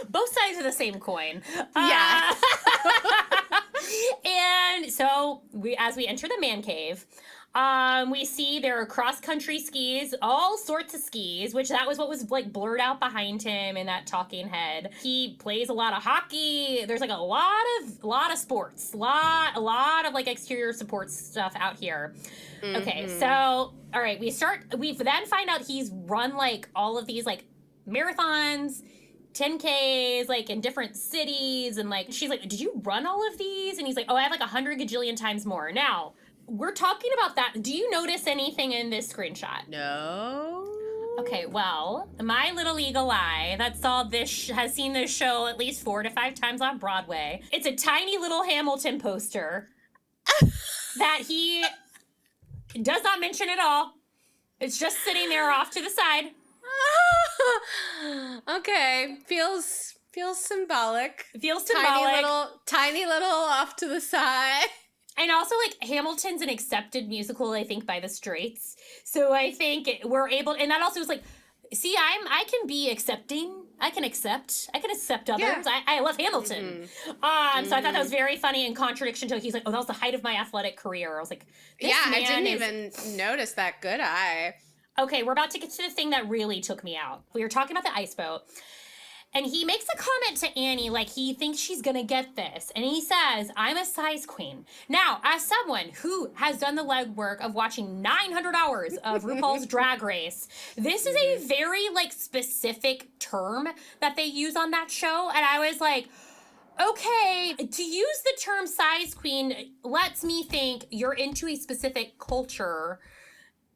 Both sides of the same coin. Yeah. And so as we enter the man cave, we see there are cross-country skis, all sorts of skis, which that was what was like blurred out behind him in that talking head. He plays a lot of hockey. There's like a lot of sports, a lot of like exterior support stuff out here. Mm-hmm. Okay, so all right, we then find out he's run like all of these like marathons, 10Ks, like in different cities, and like she's like, did you run all of these? And he's like, oh, I have like 100 gajillion times more. Now we're talking about that. Do you notice anything in this screenshot? No. Okay, well, my little eagle eye that saw this has seen this show at least 4 to 5 times on Broadway. It's a tiny little Hamilton poster that he does not mention at all. It's just sitting there off to the side. Okay, feels symbolic. Feels symbolic. Tiny little off to the side. And also, like, Hamilton's an accepted musical, I think, by the Straits. So I think we're able, and that also is like, see, I can be accepting. I can accept others. Yeah. I love Hamilton. Mm-hmm. So I thought that was very funny in contradiction to, he's like, oh, that was the height of my athletic career. I was like, I didn't even notice that. Good eye. Okay, we're about to get to the thing that really took me out. We were talking about the ice boat, and he makes a comment to Annie, like he thinks she's gonna get this. And he says, I'm a size queen. Now, as someone who has done the legwork of watching 900 hours of RuPaul's Drag Race, this is a very, like, specific term that they use on that show. And I was like, okay, to use the term size queen lets me think you're into a specific culture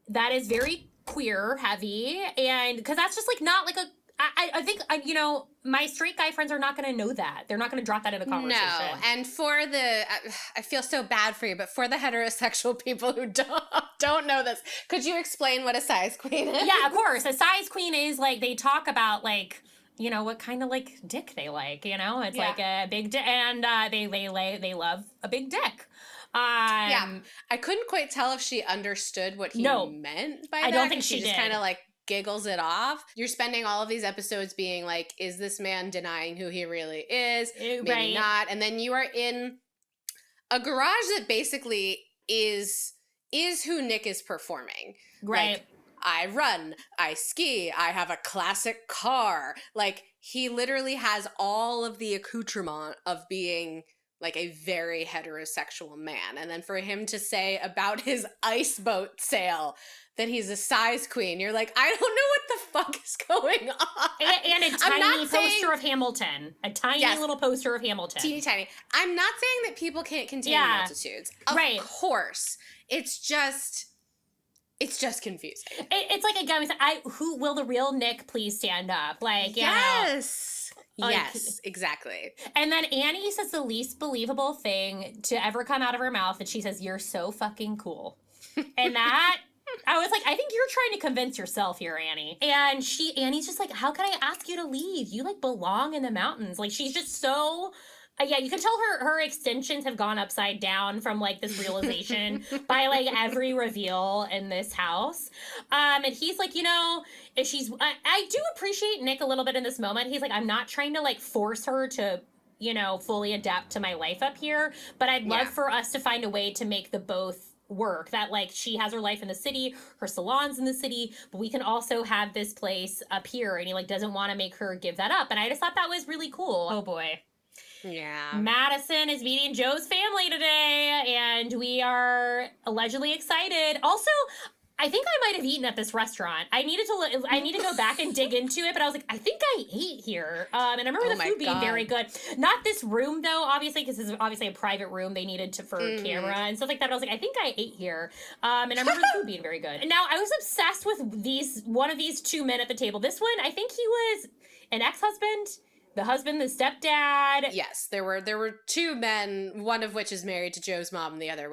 that is very queer heavy, and because that's just like not like I think my straight guy friends are not going to know that. They're not going to drop that in a conversation. No, and for the I feel so bad for you, but for the heterosexual people who don't know this, could you explain what a size queen is? Yeah, of course. A size queen is like, they talk about like, what kind of like dick they like, it's like a big dick, and they love a big dick. I couldn't quite tell if she understood what he meant by that. I don't think she just kind of like giggles it off. You're spending all of these episodes being like, is this man denying who he really is? Maybe not. And then you are in a garage that basically is who Nick is performing. Right. Like, I run, I ski, I have a classic car. Like, he literally has all of the accoutrement of being like a very heterosexual man. And then for him to say about his ice boat sail that he's a size queen, you're like, I don't know what the fuck is going on. And a tiny poster of Hamilton. A tiny little poster of Hamilton. Teeny tiny. I'm not saying that people can't contain multitudes. Of course. It's just confusing. It's like a guy who said, who will the real Nick please stand up? Like, yes. Yes, exactly. And then Annie says the least believable thing to ever come out of her mouth, and she says, you're so fucking cool. And that, I was like, I think you're trying to convince yourself here, Annie. And Annie's just like, how can I ask you to leave? You like belong in the mountains. Like, she's just so... you can tell her extensions have gone upside down from like this realization by like every reveal in this house. And he's like, if she's, I do appreciate Nick a little bit in this moment. He's like, I'm not trying to like force her to, fully adapt to my life up here, but I'd love for us to find a way to make the both work, that like she has her life in the city, her salon's in the city, but we can also have this place up here, and he like doesn't want to make her give that up. And I just thought that was really cool. Oh boy. Yeah. Madison is meeting Joe's family today, and we are allegedly excited. Also, I think I might have eaten at this restaurant. I need to go back and dig into it, but I was like, I think I ate here. And I remember the food being very good. Not this room though, obviously, because this is obviously a private room they needed for camera and stuff like that. I was like, I think I ate here. And I remember the food being very good. And now I was obsessed with one of these two men at the table. This one, I think he was an ex-husband the husband, the stepdad. Yes, there were two men, one of which is married to Joe's mom, and the other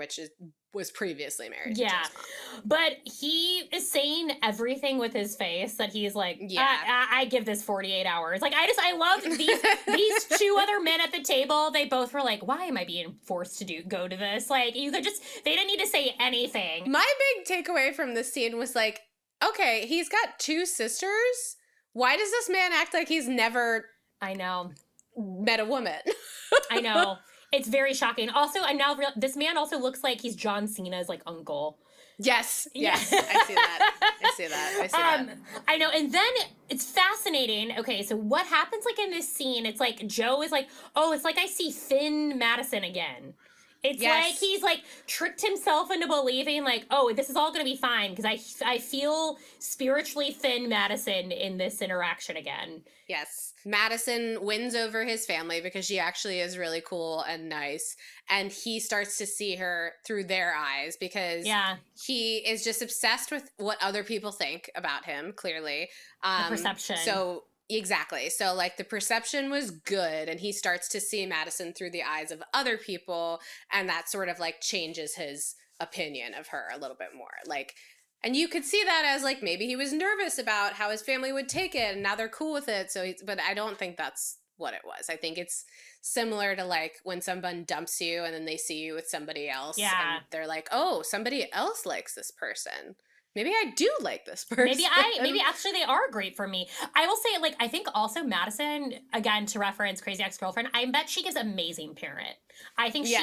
was previously married to Joe's mom. But he is saying everything with his face that he's like, I give this 48 hours. Like, I love these two other men at the table. They both were like, why am I being forced to go to this? Like, you could just, they didn't need to say anything. My big takeaway from this scene was like, okay, he's got two sisters. Why does this man act like he's never I know met a woman? I know. It's very shocking. Also, I'm now this man also looks like he's John Cena's like uncle. Yes. I see that. I know. And then it's fascinating. Okay, so what happens like in this scene? It's like Joe is like, oh, it's like I see Finn Madison again. It's like he's like tricked himself into believing like, oh, this is all going to be fine because I feel spiritually Finn Madison in this interaction again. Yes. Madison wins over his family because she actually is really cool and nice. And he starts to see her through their eyes because he is just obsessed with what other people think about him, clearly. The perception. So, exactly. So, like, the perception was good, and he starts to see Madison through the eyes of other people, and that sort of, like, changes his opinion of her a little bit more. Like, and you could see that as, like, maybe he was nervous about how his family would take it, and now they're cool with it. So, but I don't think that's what it was. I think it's similar to, like, when someone dumps you and then they see you with somebody else. Yeah. And they're like, oh, somebody else likes this person. Maybe I do like this person. Maybe actually they are great for me. I will say, like, I think also Madison, again, to reference Crazy Ex-Girlfriend, I bet she gives amazing parent. I think she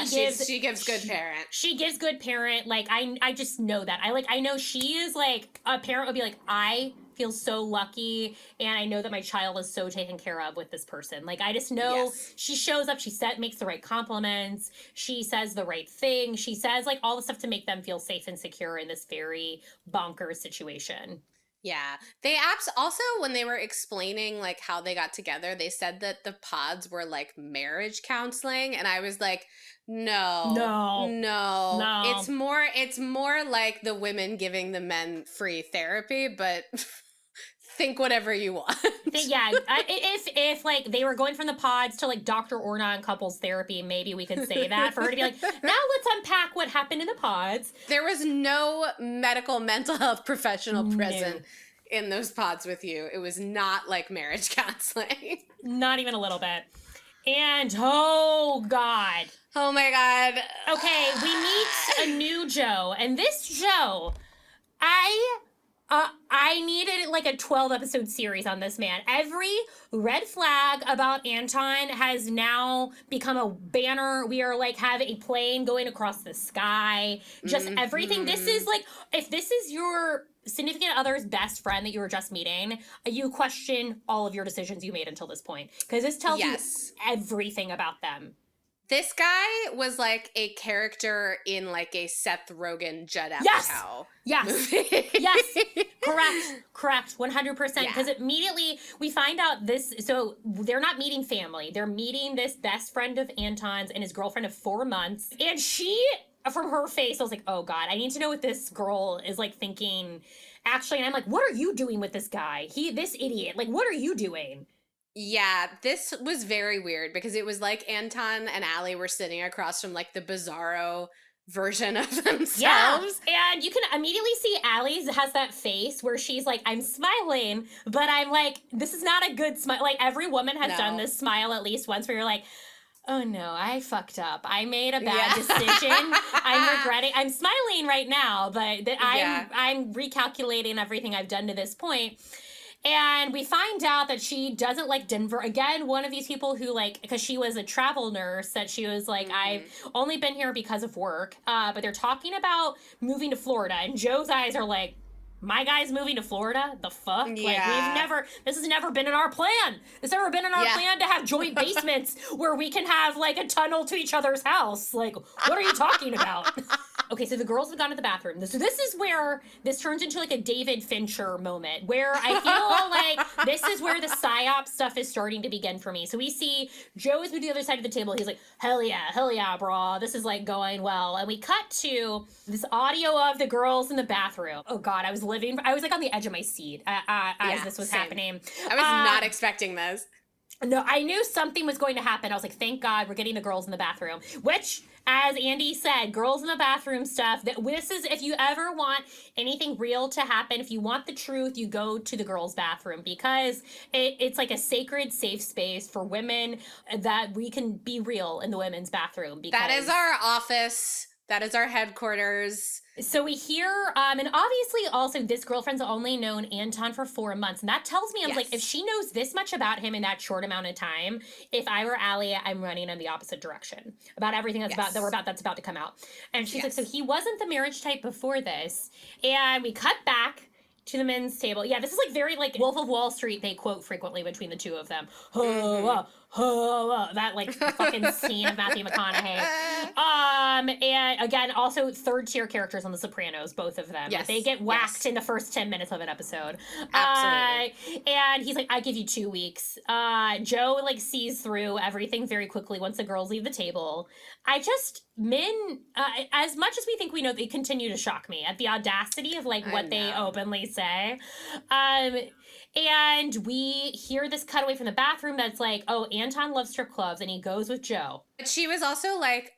gives good parent. She gives good parent. Like, I just know that. I know she is like, a parent would be like, I feel so lucky, and I know that my child is so taken care of with this person. Like, I just know she shows up, makes the right compliments, she says the right thing, she says, like, all the stuff to make them feel safe and secure in this very bonkers situation. Yeah. They also, when they were explaining, like, how they got together, they said that the pods were, like, marriage counseling, and I was like, no. It's more like the women giving the men free therapy, but think whatever you want. Yeah, if like they were going from the pods to like Dr. Orna and couples therapy, maybe we could say that for her to be like, now let's unpack what happened in the pods. There was no mental health professional present in those pods with you. It was not like marriage counseling. Not even a little bit. And oh God. Oh my God. Okay, we meet a new Joe, and this Joe, I needed like a 12 episode series on this man. Every red flag about Anton has now become a banner. We are like have a plane going across the sky. Just everything. This is like, if this is your significant other's best friend that you were just meeting, you question all of your decisions you made until this point. Because this tells you everything about them. This guy was like a character in like a Seth Rogen Judd Apatow movie. Yes, correct, 100%. Because immediately we find out this, so they're not meeting family. They're meeting this best friend of Anton's and his girlfriend of 4 months. And she, from her face, I was like, oh God, I need to know what this girl is like thinking. Actually, and I'm like, what are you doing with this guy? This idiot, like, what are you doing? Yeah, this was very weird because it was like Anton and Allie were sitting across from like the bizarro version of themselves. Yeah, and you can immediately see Allie has that face where she's like, I'm smiling, but I'm like, this is not a good smile. Like, every woman has done this smile at least once where you're like, oh no, I fucked up. I made a bad decision. I'm regretting. I'm smiling right now, but I'm recalculating everything I've done to this point. And we find out that she doesn't like Denver. Again, one of these people who like, because she was a travel nurse, that she was like, I've only been here because of work. But they're talking about moving to Florida. And Joe's eyes are like, my guy's moving to Florida? The fuck? Yeah. Like, this has never been in our plan. It's never been in our plan to have joint basements where we can have like a tunnel to each other's house. Like, what are you talking about? Okay, so the girls have gone to the bathroom. So this is where this turns into like a David Fincher moment where I feel like this is where the psyop stuff is starting to begin for me. So we see Joe is moved to the other side of the table. He's like, hell yeah, bro. This is like going well. And we cut to this audio of the girls in the bathroom. Oh God, I was like on the edge of my seat as this was happening. I was not expecting this. No, I knew something was going to happen. I was like, thank God we're getting the girls in the bathroom. Which, as Andi said, girls in the bathroom stuff. This is, if you ever want anything real to happen, if you want the truth, you go to the girls' bathroom, because it's like a sacred, safe space for women, that we can be real in the women's bathroom. Because that is our office. That is our headquarters. So we hear, and obviously also this girlfriend's only known Anton for 4 months. And that tells me, I was like, if she knows this much about him in that short amount of time, if I were Allie, I'm running in the opposite direction about everything that's that's about to come out. And she's like, so he wasn't the marriage type before this. And we cut back to the men's table. Yeah, this is like very like Wolf of Wall Street, they quote frequently between the two of them. That like fucking scene of Matthew McConaughey. And again, also third tier characters on The Sopranos, both of them. Yes. They get whacked in the first 10 minutes of an episode. Absolutely. And he's like, I give you 2 weeks. Joe like sees through everything very quickly once the girls leave the table. Men, as much as we think we know, they continue to shock me at the audacity of like what they openly say. And we hear this cutaway from the bathroom that's like, oh, Anton loves strip clubs, and he goes with Joe. But she was also like,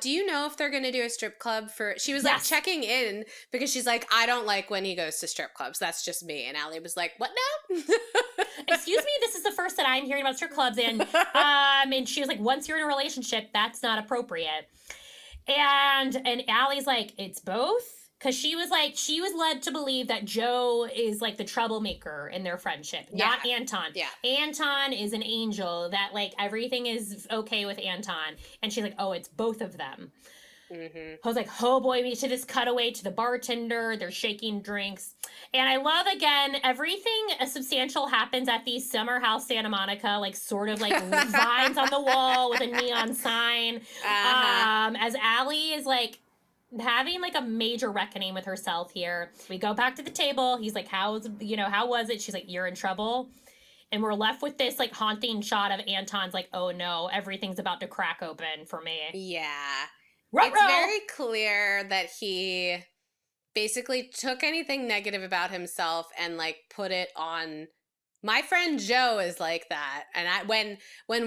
do you know if they're going to do a strip club for... She was like checking in because she's like, I don't like when he goes to strip clubs. That's just me. And Allie was like, what now? Excuse me, this is the first that I'm hearing about strip clubs. And she was like, once you're in a relationship, that's not appropriate. And Allie's like, it's both. Because she was led to believe that Joe is like the troublemaker in their friendship, not Anton. Yeah. Anton is an angel, that like everything is okay with Anton. And she's like, oh, it's both of them. Mm-hmm. I was like, oh boy, we to this cutaway to the bartender. They're shaking drinks. And I love, again, everything substantial happens at the Summer House Santa Monica, like sort of like vines on the wall with a neon sign. As Allie is like having like a major reckoning with herself here. We go back to the table. He's like, how was it? She's like, you're in trouble. And we're left with this like haunting shot of Anton's like, oh no, everything's about to crack open for me. Yeah. It's very clear that he basically took anything negative about himself and like put it on. My friend Joe is like that, and when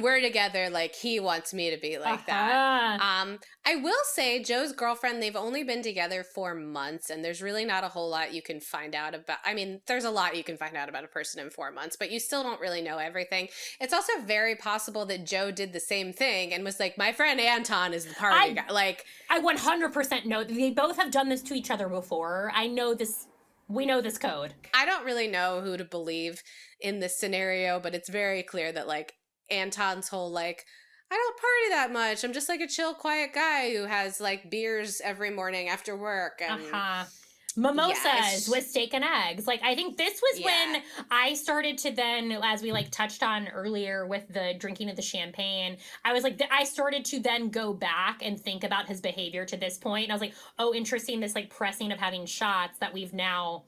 we're together, like he wants me to be like that. I will say Joe's girlfriend, they've only been together 4 months, and there's really not a whole lot you can find out about. I mean, there's a lot you can find out about a person in 4 months, but you still don't really know everything. It's also very possible that Joe did the same thing and was like, my friend Anton is the party guy. Like, I 100% know they both have done this to each other before. I know this. We know this code. I don't really know who to believe in this scenario, but it's very clear that like Anton's whole like, I don't party that much. I'm just like a chill, quiet guy who has like beers every morning after work. And mimosas with steak and eggs. Like, I think this was when I started to then, as we like touched on earlier with the drinking of the champagne, I was like, I started to then go back and think about his behavior to this point. And I was like, oh, interesting, this like pressing of having shots that we've now,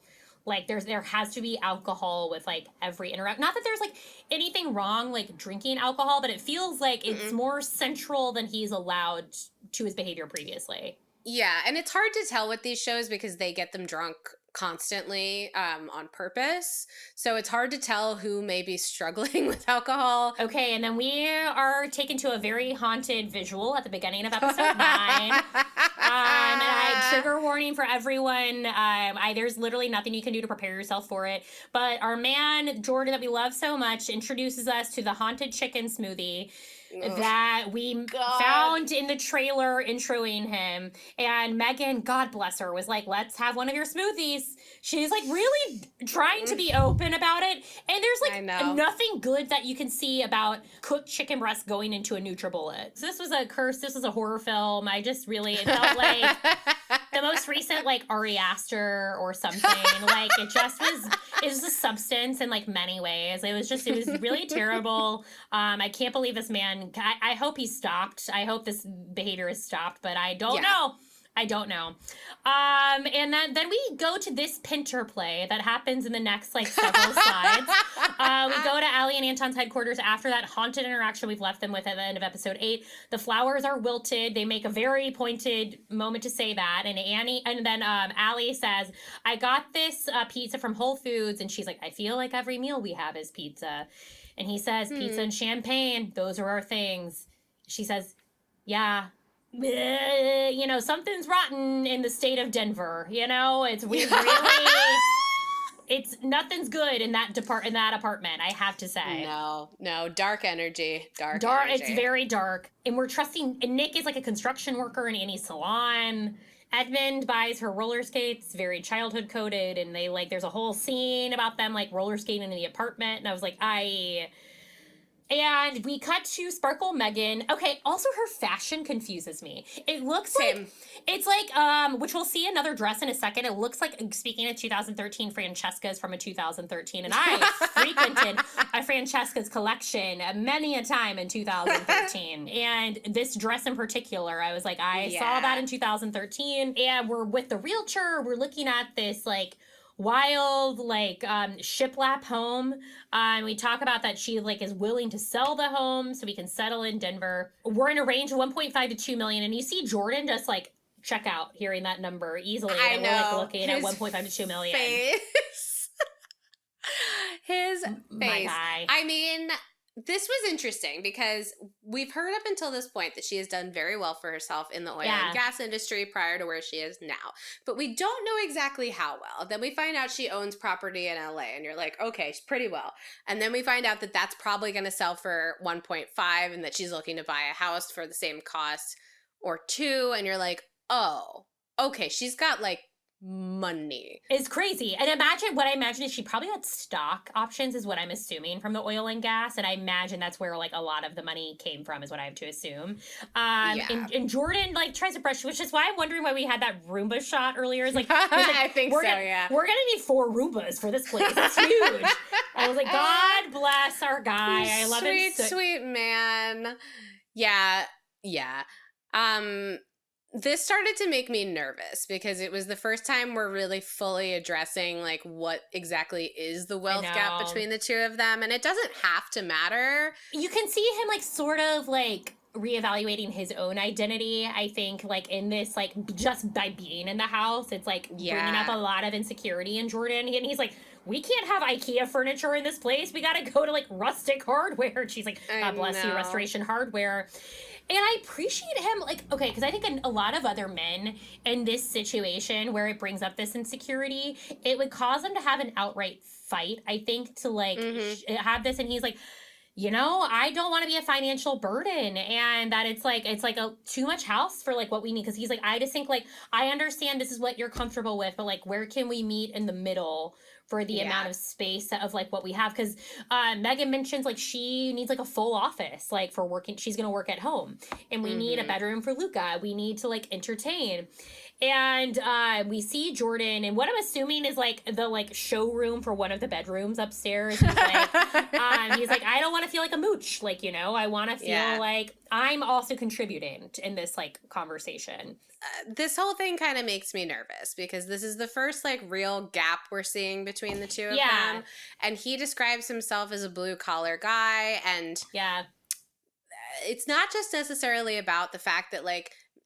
like, there has to be alcohol with like every interact. Not that there's like anything wrong like drinking alcohol, but it feels like it's more central than he's allowed to his behavior previously. Yeah, and it's hard to tell with these shows because they get them drunk constantly on purpose. So it's hard to tell who may be struggling with alcohol. Okay, and then we are taken to a very haunted visual at the beginning of episode 9. And trigger warning for everyone. There's literally nothing you can do to prepare yourself for it. But our man, Jordan, that we love so much, introduces us to the haunted chicken smoothie that we found in the trailer introing him. And Megan, God bless her, was like, let's have one of your smoothies. She's like really trying to be open about it. And there's like nothing good that you can see about cooked chicken breast going into a NutriBullet. So this was a curse. This was a horror film. It felt like the most recent like Ari Aster or something. Like it was a substance in like many ways. It was really terrible. I can't believe this man. I hope he stopped. I hope this behavior is stopped, but I don't know. I don't know. And then we go to this Pinter play that happens in the next like several slides. We go to Allie and Anton's headquarters after that haunted interaction we've left them with at the end of episode 8. The flowers are wilted. They make a very pointed moment to say that. And then Allie says, I got this pizza from Whole Foods. And she's like, I feel like every meal we have is pizza. And he says, pizza and champagne, those are our things. She says, yeah. You know, something's rotten in the state of Denver. You know, it's nothing's good in that apartment, I have to say. No, dark energy. Dark. It's very dark. And we're trusting, and Nick is like a construction worker in Annie's salon. Edmund buys her roller skates, very childhood coded, and there's a whole scene about them like roller skating in the apartment, and I was like, And we cut to Sparkle Megan. Okay, also her fashion confuses me. It looks like, it's like, which we'll see another dress in a second. It looks like, speaking of 2013, Francesca's from a 2013. And I frequented a Francesca's collection many a time in 2013. And this dress in particular, I was like, I saw that in 2013. And we're with the realtor. We're looking at this, like, wild shiplap home, and we talk about that she is willing to sell the home so we can settle in Denver. We're in a range of 1.5 to 2 million, and you see Jordan just check out hearing that number easily. I know. We're looking at 1.5 to 2 million. His face. My guy. I mean, this was interesting because we've heard up until this point that she has done very well for herself in the oil and gas industry prior to where she is now. But we don't know exactly how well. Then we find out she owns property in LA, and you're like, okay, she's pretty well. And then we find out that that's probably going to sell for 1.5 and that she's looking to buy a house for the same cost or 2. And you're like, oh, okay, she's got money. It's crazy. And what I imagine is she probably had stock options, is what I'm assuming, from the oil and gas. And I imagine that's where a lot of the money came from, is what I have to assume. And Jordan tries to brush, which is why I'm wondering why we had that Roomba shot earlier. It's I think so, yeah. We're going to need 4 Roombas for this place. It's huge. I was like, God bless our guy. I love him. Sweet man. Yeah. This started to make me nervous because it was the first time we're really fully addressing what exactly is the wealth gap between the two of them. And it doesn't have to matter. You can see him sort of reevaluating his own identity, I think, in this, just by being in the house. It's bringing up a lot of insecurity in Jordan. And he's like, we can't have IKEA furniture in this place. We got to go to rustic hardware. And she's like, God bless you, Restoration Hardware. And I appreciate him, okay, because I think a lot of other men in this situation where it brings up this insecurity, it would cause them to have an outright fight, I think, to, have this. And he's like, I don't want to be a financial burden, and that it's a too much house for what we need. Because he's like, I just think I understand this is what you're comfortable with, but where can we meet in the middle for the amount of space of what we have? Because Megan mentions she needs a full office for working. She's gonna work at home, and we need a bedroom for Luca. We need to entertain. And we see Jordan, and what I'm assuming is the showroom for one of the bedrooms upstairs. He's like, I don't want to feel like a mooch, I want to feel like I'm also contributing in this conversation. This whole thing kind of makes me nervous because this is the first real gap we're seeing between the two of them. And he describes himself as a blue collar guy, and it's not just necessarily about the fact that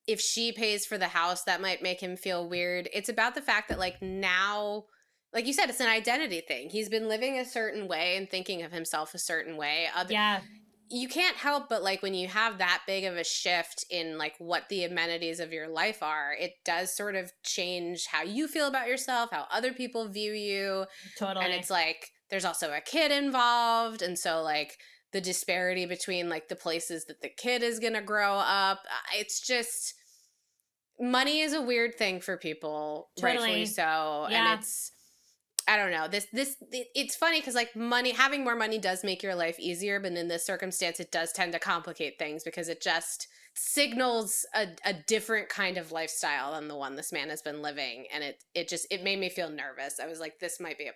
if she pays for the house, that might make him feel weird. It's about the fact that now, like you said, it's an identity thing. He's been living a certain way and thinking of himself a certain way. You can't help but when you have that big of a shift in what the amenities of your life are, it does sort of change how you feel about yourself, how other people view you. Totally. And it's there's also a kid involved, and so the disparity between the places that the kid is going to grow up, it's just, money is a weird thing for people, rightfully so. And it's, I don't know, it's funny because having more money does make your life easier, but in this circumstance it does tend to complicate things because it just signals a different kind of lifestyle than the one this man has been living, and it made me feel nervous. I was like, this might be a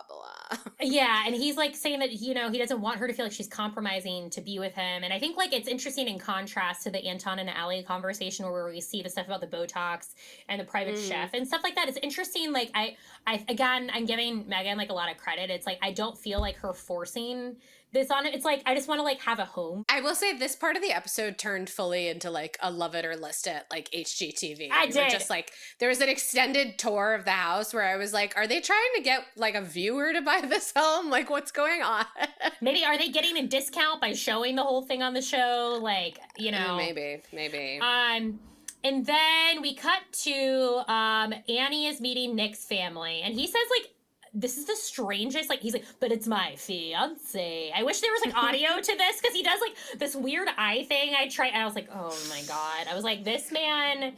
blah. Yeah, and he's like saying that, you know, he doesn't want her to feel like she's compromising to be with him. And I think like it's interesting in contrast to the Anton and Allie conversation where we see the stuff about the Botox and the private chef and stuff like that. It's interesting. Like again, I'm giving Megan like a lot of credit. It's like I don't feel like her forcing this on it. It's like I just want to like have a home. I will say this part of the episode turned fully into like a love it or list it, like HGTV. I did. Just like there was an extended tour of the house where I was like, are they trying to get like a viewer to buy this home? Like what's going on? Maybe are they getting a discount by showing the whole thing on the show? Like, you know. Maybe. And then we cut to Annie is meeting Nick's family, and he says like, this is the strangest, like, he's like, but it's my fiance. I wish there was like audio to this, because he does like this weird eye thing. I was like, oh my God. I was like, this man,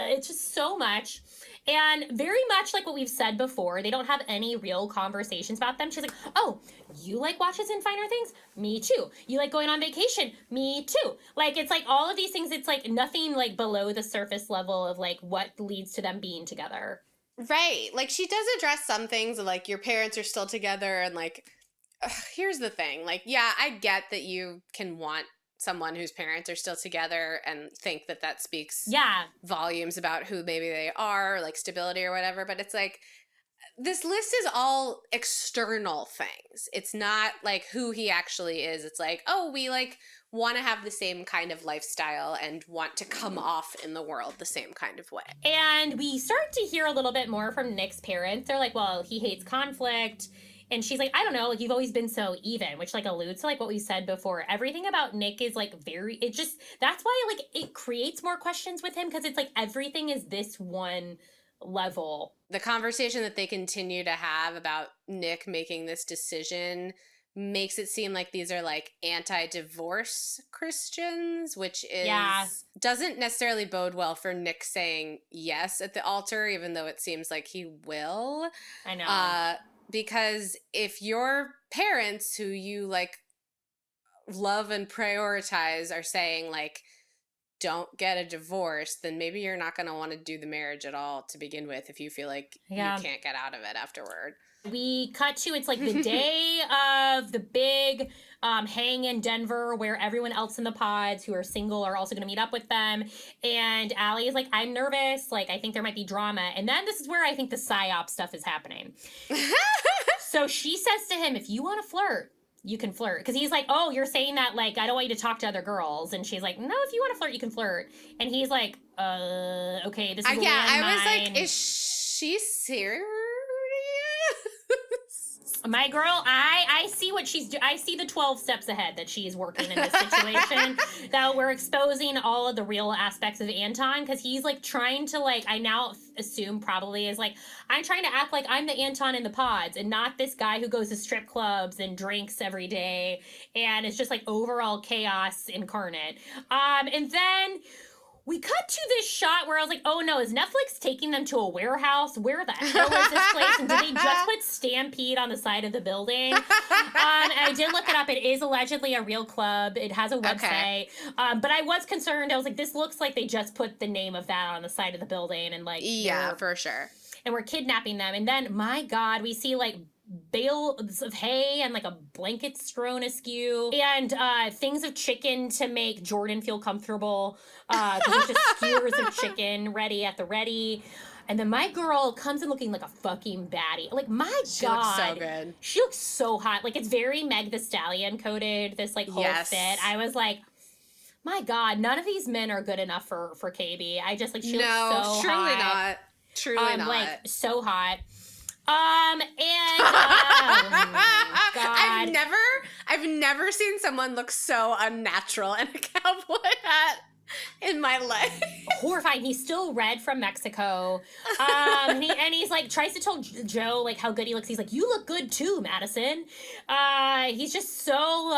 it's just so much. And very much like what we've said before, they don't have any real conversations about them. She's like, oh, you like watches and finer things? Me too. You like going on vacation? Me too. Like, it's like all of these things, it's like nothing like below the surface level of like what leads to them being together. Right. Like she does address some things like your parents are still together and like, here's the thing. Like, yeah, I get that you can want someone whose parents are still together and think that that speaks volumes about who maybe they are, like stability or whatever. But it's like, this list is all external things. It's not like who he actually is. It's like, oh, we like want to have the same kind of lifestyle and want to come off in the world the same kind of way. And we start to hear a little bit more from Nick's parents. They're like, well, he hates conflict. And she's like, I don't know, like, you've always been so even, which, like, alludes to, like, what we said before. Everything about Nick is, like, that's why, like, it creates more questions with him, because it's, like, everything is this one level. The conversation that they continue to have about Nick making this decision makes it seem like these are, like, anti-divorce Christians, which doesn't necessarily bode well for Nick saying yes at the altar, even though it seems like he will. I know. Because if your parents, who you, like, love and prioritize, are saying, like, don't get a divorce, then maybe you're not going to want to do the marriage at all to begin with if you feel like you can't get out of it afterward. We cut to, it's like the day of the big hang in Denver where everyone else in the pods who are single are also going to meet up with them. And Allie is like, I'm nervous. Like, I think there might be drama. And then this is where I think the psyop stuff is happening. So she says to him, if you want to flirt, you can flirt. Because he's like, oh, you're saying that, like, I don't want you to talk to other girls. And she's like, no, if you want to flirt, you can flirt. And he's like, okay, this is I was like, is she serious? My girl, I see what she's doing. I see the 12 steps ahead that she's working in this situation. That we're exposing all of the real aspects of Anton, because he's like trying to, like, I now assume probably is like, I'm trying to act like I'm the Anton in the pods and not this guy who goes to strip clubs and drinks every day. And it's just like overall chaos incarnate. And then we cut to this shot where I was like, oh no, is Netflix taking them to a warehouse? Where the hell is this place? And did they just put Stampede on the side of the building? And I did look it up. It is allegedly a real club. It has a website. Okay. But I was concerned. I was like, this looks like they just put the name of that on the side of the building. And like, yeah, for sure. And we're kidnapping them. And then, my God, we see like bales of hay and like a blanket strewn askew and things of chicken to make Jordan feel comfortable. There's just skewers of chicken ready at the ready. And then my girl comes in looking like a fucking baddie. Like, my God. She looks so good. She looks so hot. Like, it's very Meg Thee Stallion coded, this like whole fit. I was like, my God, none of these men are good enough for KB. I just like, she looks so truly hot. not. Truly not. Like, so hot. God. I've never seen someone look so unnatural in a cowboy hat in my life. Horrifying. He's still red from Mexico. And he's like, tries to tell Joe like how good he looks. He's like, you look good too, Madison. He's just so,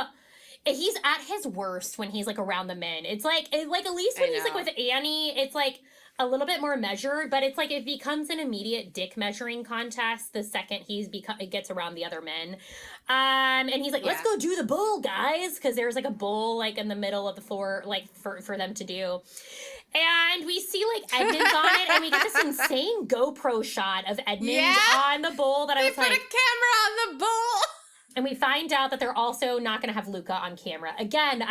he's at his worst when he's like around the men. It's like at least when he's like with Annie, it's like a little bit more measured, but it's like it becomes an immediate dick measuring contest the second it gets around the other men. And he's like, let's go do the bull, guys, because there's like a bull like in the middle of the floor, like for them to do. And we see like Edmonds on it, and we get this insane GoPro shot of Edmonds on the bowl that I was put a camera on the bowl. And we find out that they're also not going to have Luca on camera. Again,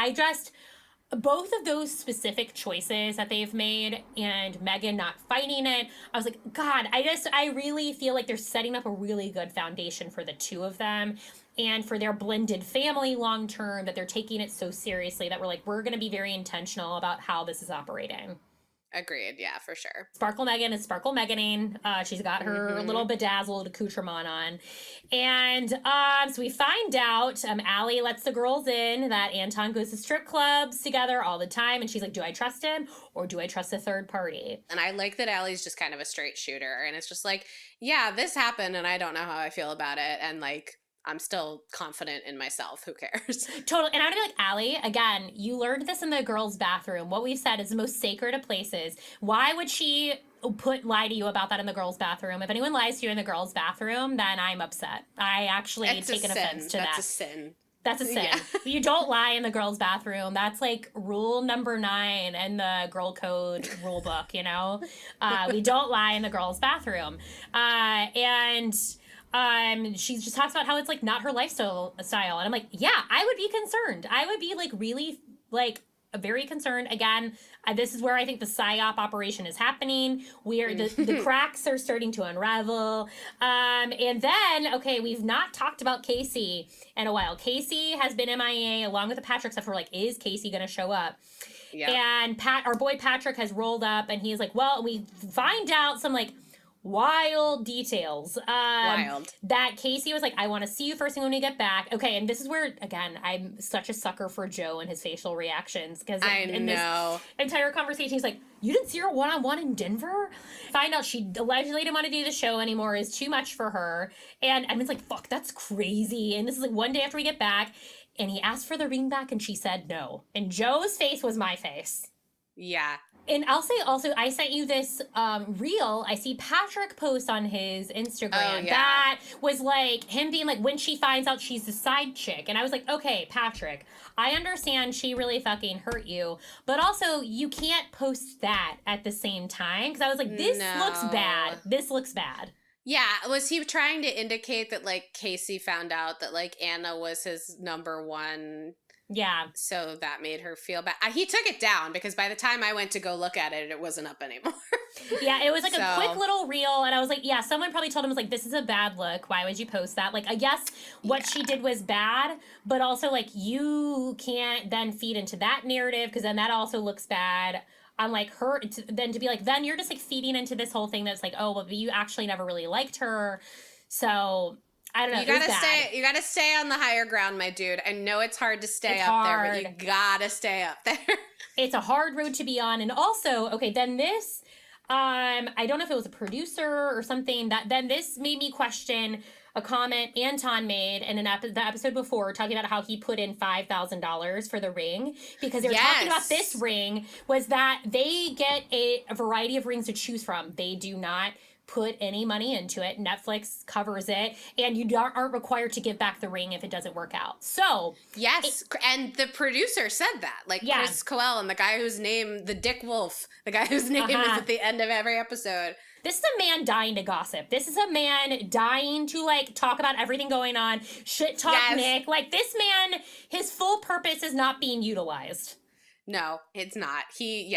both of those specific choices that they've made and Megan not fighting it, I was like, God, I really feel like they're setting up a really good foundation for the two of them and for their blended family long term, that they're taking it so seriously that we're going to be very intentional about how this is operating. Agreed. Yeah, for sure. Sparkle Megan is Sparkle Meganing. She's got her little bedazzled accoutrement on. And so we find out Allie lets the girls in that Anton goes to strip clubs together all the time. And she's like, do I trust him or do I trust a third party? And I like that Allie's just kind of a straight shooter. And it's just like, yeah, this happened and I don't know how I feel about it. And like, I'm still confident in myself. Who cares? Totally. And I'm gonna be like, Allie, again, you learned this in the girls' bathroom. What we've said is the most sacred of places. Why would she lie to you about that in the girls' bathroom? If anyone lies to you in the girls' bathroom, then I'm upset. I actually take an offense to that. That's a sin. That's a sin. Yeah. You don't lie in the girls' bathroom. That's like rule number 9 in the girl code rule book, you know? We don't lie in the girls' bathroom. She just talks about how it's like not her lifestyle. And I'm like, yeah, I would be concerned. I would be like really like very concerned. Again, this is where I think the PSYOP operation is happening. The cracks are starting to unravel. And then, okay, we've not talked about Casey in a while. Casey has been MIA along with the Patrick stuff. We're like, is Casey going to show up? Yeah. And our boy Patrick has rolled up and he's like, well, we find out some like wild details. That Casey was like, I want to see you first thing when we get back. Okay, and this is where, again, I'm such a sucker for Joe and his facial reactions. Because in this entire conversation, he's like, you didn't see her one-on-one in Denver? Find out she allegedly didn't want to do the show anymore, is too much for her. And I mean, it's like, fuck, that's crazy. And this is like one day after we get back. And he asked for the ring back and she said no. And Joe's face was my face. Yeah. And I'll say also, I sent you this reel. I see Patrick post on his Instagram. Oh, yeah. That was like him being like, when she finds out she's the side chick. And I was like, okay, Patrick, I understand she really fucking hurt you. But also, you can't post that at the same time. Because I was like, this looks bad. This looks bad. Yeah, was he trying to indicate that, like, Casey found out that, like, Anna was his number one? Yeah. So that made her feel bad. He took it down because by the time I went to go look at it, it wasn't up anymore. Yeah, it was like a quick little reel. And I was like, yeah, someone probably told him, was like, this is a bad look. Why would you post that? Like, I guess what she did was bad, but also, like, you can't then feed into that narrative because then that also looks bad. Unlike her, then to be like, then you're just like feeding into this whole thing that's like, oh, well, you actually never really liked her. So I don't know. You gotta stay on the higher ground, my dude. I know it's hard to stay up there, but you gotta stay up there. It's a hard road to be on. And also, okay, then this, I don't know if it was a producer or something, then this made me question a comment Anton made in the episode before, talking about how he put in $5,000 for the ring, because they were talking about this ring, was that they get a variety of rings to choose from. They do not put any money into it. Netflix covers it, and you aren't required to give back the ring if it doesn't work out. So and the producer said that, like Chris Coel, and the guy whose name, the Dick Wolf, the guy whose name is at the end of every episode. This is a man dying to gossip. This is a man dying to, like, talk about everything going on, shit talk Nick. Like, this man, his full purpose is not being utilized. No, it's not. He's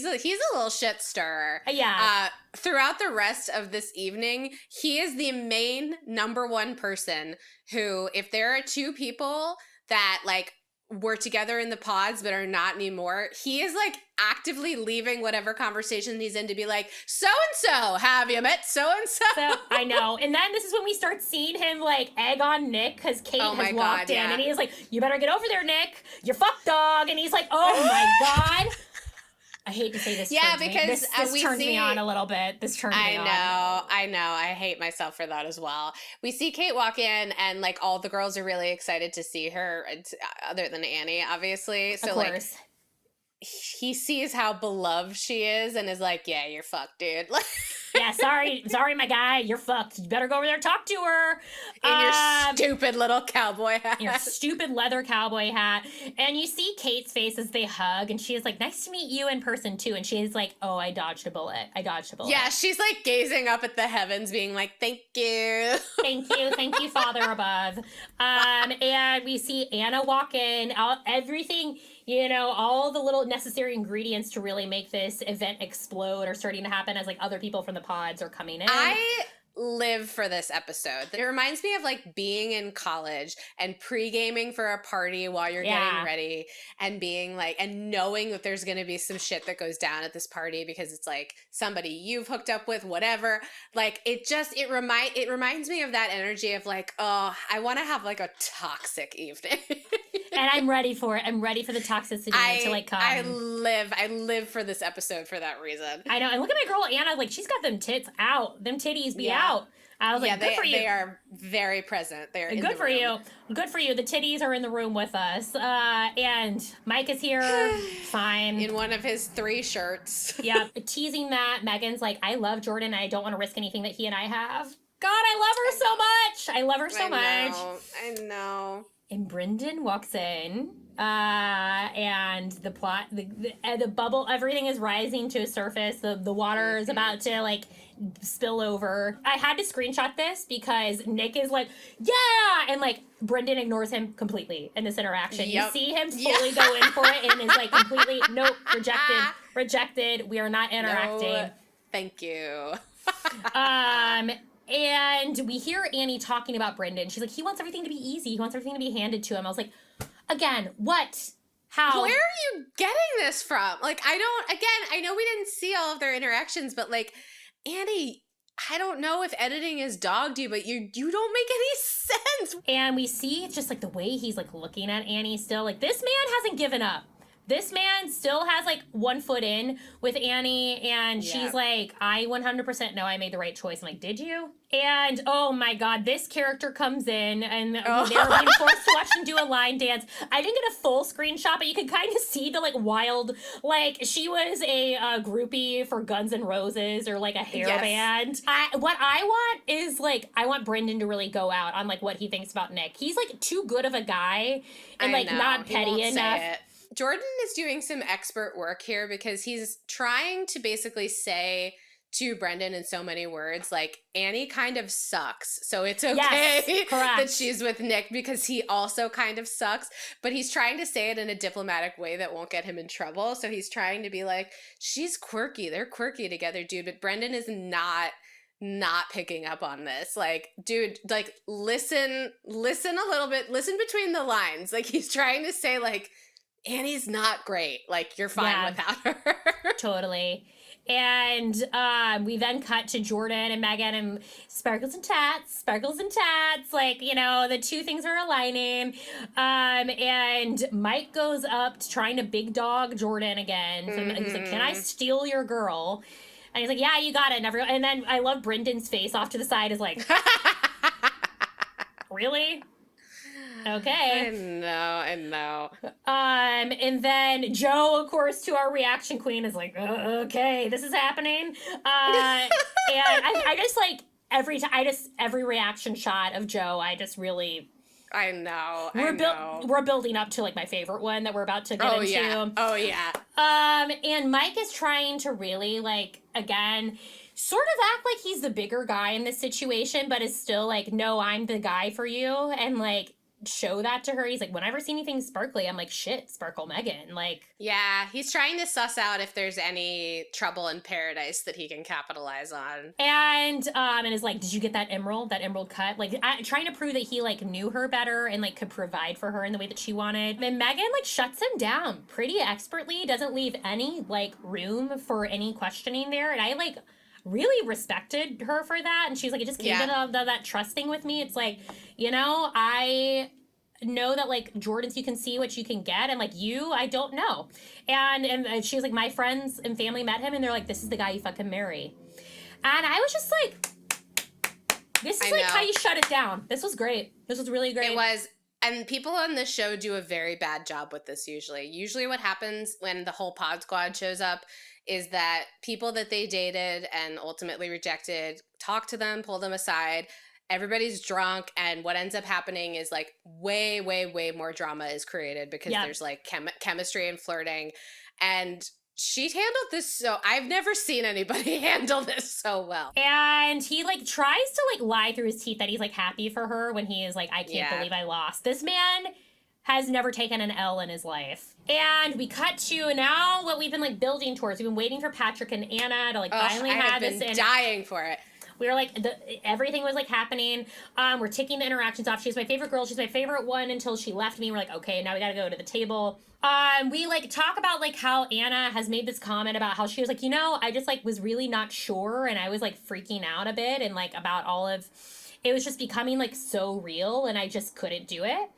a little shit stirrer. Yeah. Throughout the rest of this evening, he is the main number one person who, if there are two people that, like, were together in the pods but are not anymore, he is like actively leaving whatever conversation he's in to be like, so-and-so, have you met so-and-so? I know. And then this is when we start seeing him like egg on Nick because Kate has walked in and he's like, you better get over there, Nick. You're fuck dog. And he's like, oh my God. I hate to say this. Yeah, because this turns me on a little bit. This turns me on. I know. I hate myself for that as well. We see Kate walk in, and like all the girls are really excited to see her, other than Annie, obviously. So like, he sees how beloved she is, and is like, "Yeah, you're fucked, dude." Yeah, sorry, my guy, you're fucked. You better go over there and talk to her. In your stupid little cowboy hat. Your stupid leather cowboy hat. And you see Kate's face as they hug, and she is like, nice to meet you in person too. And she's like, oh, I dodged a bullet. Yeah, she's like gazing up at the heavens, being like, thank you. Thank you, Father above. And we see Anna walk in, everything, all the little necessary ingredients to really make this event explode are starting to happen as like other people from the pods are coming in. I live for this episode. It reminds me of like being in college and pre-gaming for a party while you're getting ready and being like, and knowing that there's going to be some shit that goes down at this party because it's like somebody you've hooked up with, whatever. Like it reminds me of that energy of like, oh, I want to have like a toxic evening. And I'm ready for it. I'm ready for the toxicity to like come. I live for this episode for that reason. I know. And look at my girl Anna, like she's got them tits out. Them titties be out. I was like, good for you. They are very present. They are in the room. You. Good for you. The titties are in the room with us. And Mike is here. Fine. In one of his 3 shirts. Yeah. Teasing that. Megan's like, I love Jordan and I don't want to risk anything that he and I have. God, I love her so much. I love her so much. I know. And Brendan walks in, and the plot, the bubble, everything is rising to a surface. The water is about to like spill over. I had to screenshot this because Nick is like, yeah, and like Brendan ignores him completely in this interaction. Yep. You see him fully go in for it and is like completely, nope, rejected. We are not interacting. No, thank you. And we hear Annie talking about Brendan. She's like, he wants everything to be easy. He wants everything to be handed to him. I was like, again, what? How? Where are you getting this from? Like, I know we didn't see all of their interactions, but like, Annie, I don't know if editing has dogged you, but you don't make any sense. And we see just like the way he's like looking at Annie still. Like, this man hasn't given up. This man still has like one foot in with Annie, and she's like, I 100% know I made the right choice. I'm like, did you? And oh my God, this character comes in and they're being forced to watch them do a line dance. I didn't get a full screenshot, but you could kind of see the like wild, like she was a groupie for Guns N' Roses or like a hair band. What I want is like, I want Brendan to really go out on like what he thinks about Nick. He's like too good of a guy and like not petty enough. Jordan is doing some expert work here because he's trying to basically say to Brendan in so many words, like, Annie kind of sucks. So it's okay that she's with Nick because he also kind of sucks. But he's trying to say it in a diplomatic way that won't get him in trouble. So he's trying to be like, she's quirky. They're quirky together, dude. But Brendan is not picking up on this. Like, dude, like, listen a little bit. Listen between the lines. Like, he's trying to say, like, Annie's not great. Like, you're fine without her. Totally. And we then cut to Jordan and Megan and sparkles and tats. Like, the two things are aligning. And Mike goes up to trying to big dog Jordan again. So he's like, can I steal your girl? And he's like, yeah, you got it. And then I love Brendan's face off to the side is like, really? Okay. I know. And then Joe, of course, to our reaction queen, is like, okay, this is happening. And I just like every reaction shot of Joe, I just really. I know. We're building up to like my favorite one that we're about to get into. Oh yeah. And Mike is trying to really like again. Sort of act like he's the bigger guy in this situation, but is still like, no, I'm the guy for you. And like, show that to her. He's like, whenever I see anything sparkly, I'm like, shit, Sparkle Megan. Like, yeah, he's trying to suss out if there's any trouble in paradise that he can capitalize on. And is like, did you get that emerald cut? Like, trying to prove that he like knew her better and like could provide for her in the way that she wanted. And Megan like shuts him down pretty expertly, doesn't leave any like room for any questioning there. And I like really respected her for that. And she's like, it just came to that trusting with me. It's like, I know that like Jordan's, you can see what you can get, and like you, I don't know. And she was like, my friends and family met him and they're like, this is the guy you fucking marry. And I was just like, this is how you shut it down. This was great. This was really great. It was. And people on this show do a very bad job with this usually. Usually what happens when the whole pod squad shows up is that people that they dated and ultimately rejected talk to them, pull them aside. Everybody's drunk, and what ends up happening is like way, way, way more drama is created because there's like chemistry and flirting. And she handled this so I've never seen anybody handle this so well. And he like tries to like lie through his teeth that he's like happy for her when he is like, I can't believe I lost. This man has never taken an L in his life. And we cut to now what we've been like building towards. We've been waiting for Patrick and Anna to like finally have this. I've been dying for it. We were like, everything was like happening. We're ticking the interactions off. She's my favorite girl. She's my favorite one until she left me. We're like, okay, now we got to go to the table. We like talk about like how Anna has made this comment about how she was like, you know, I just like was really not sure. And I was like freaking out a bit and like about all of, it was just becoming like so real and I just couldn't do it.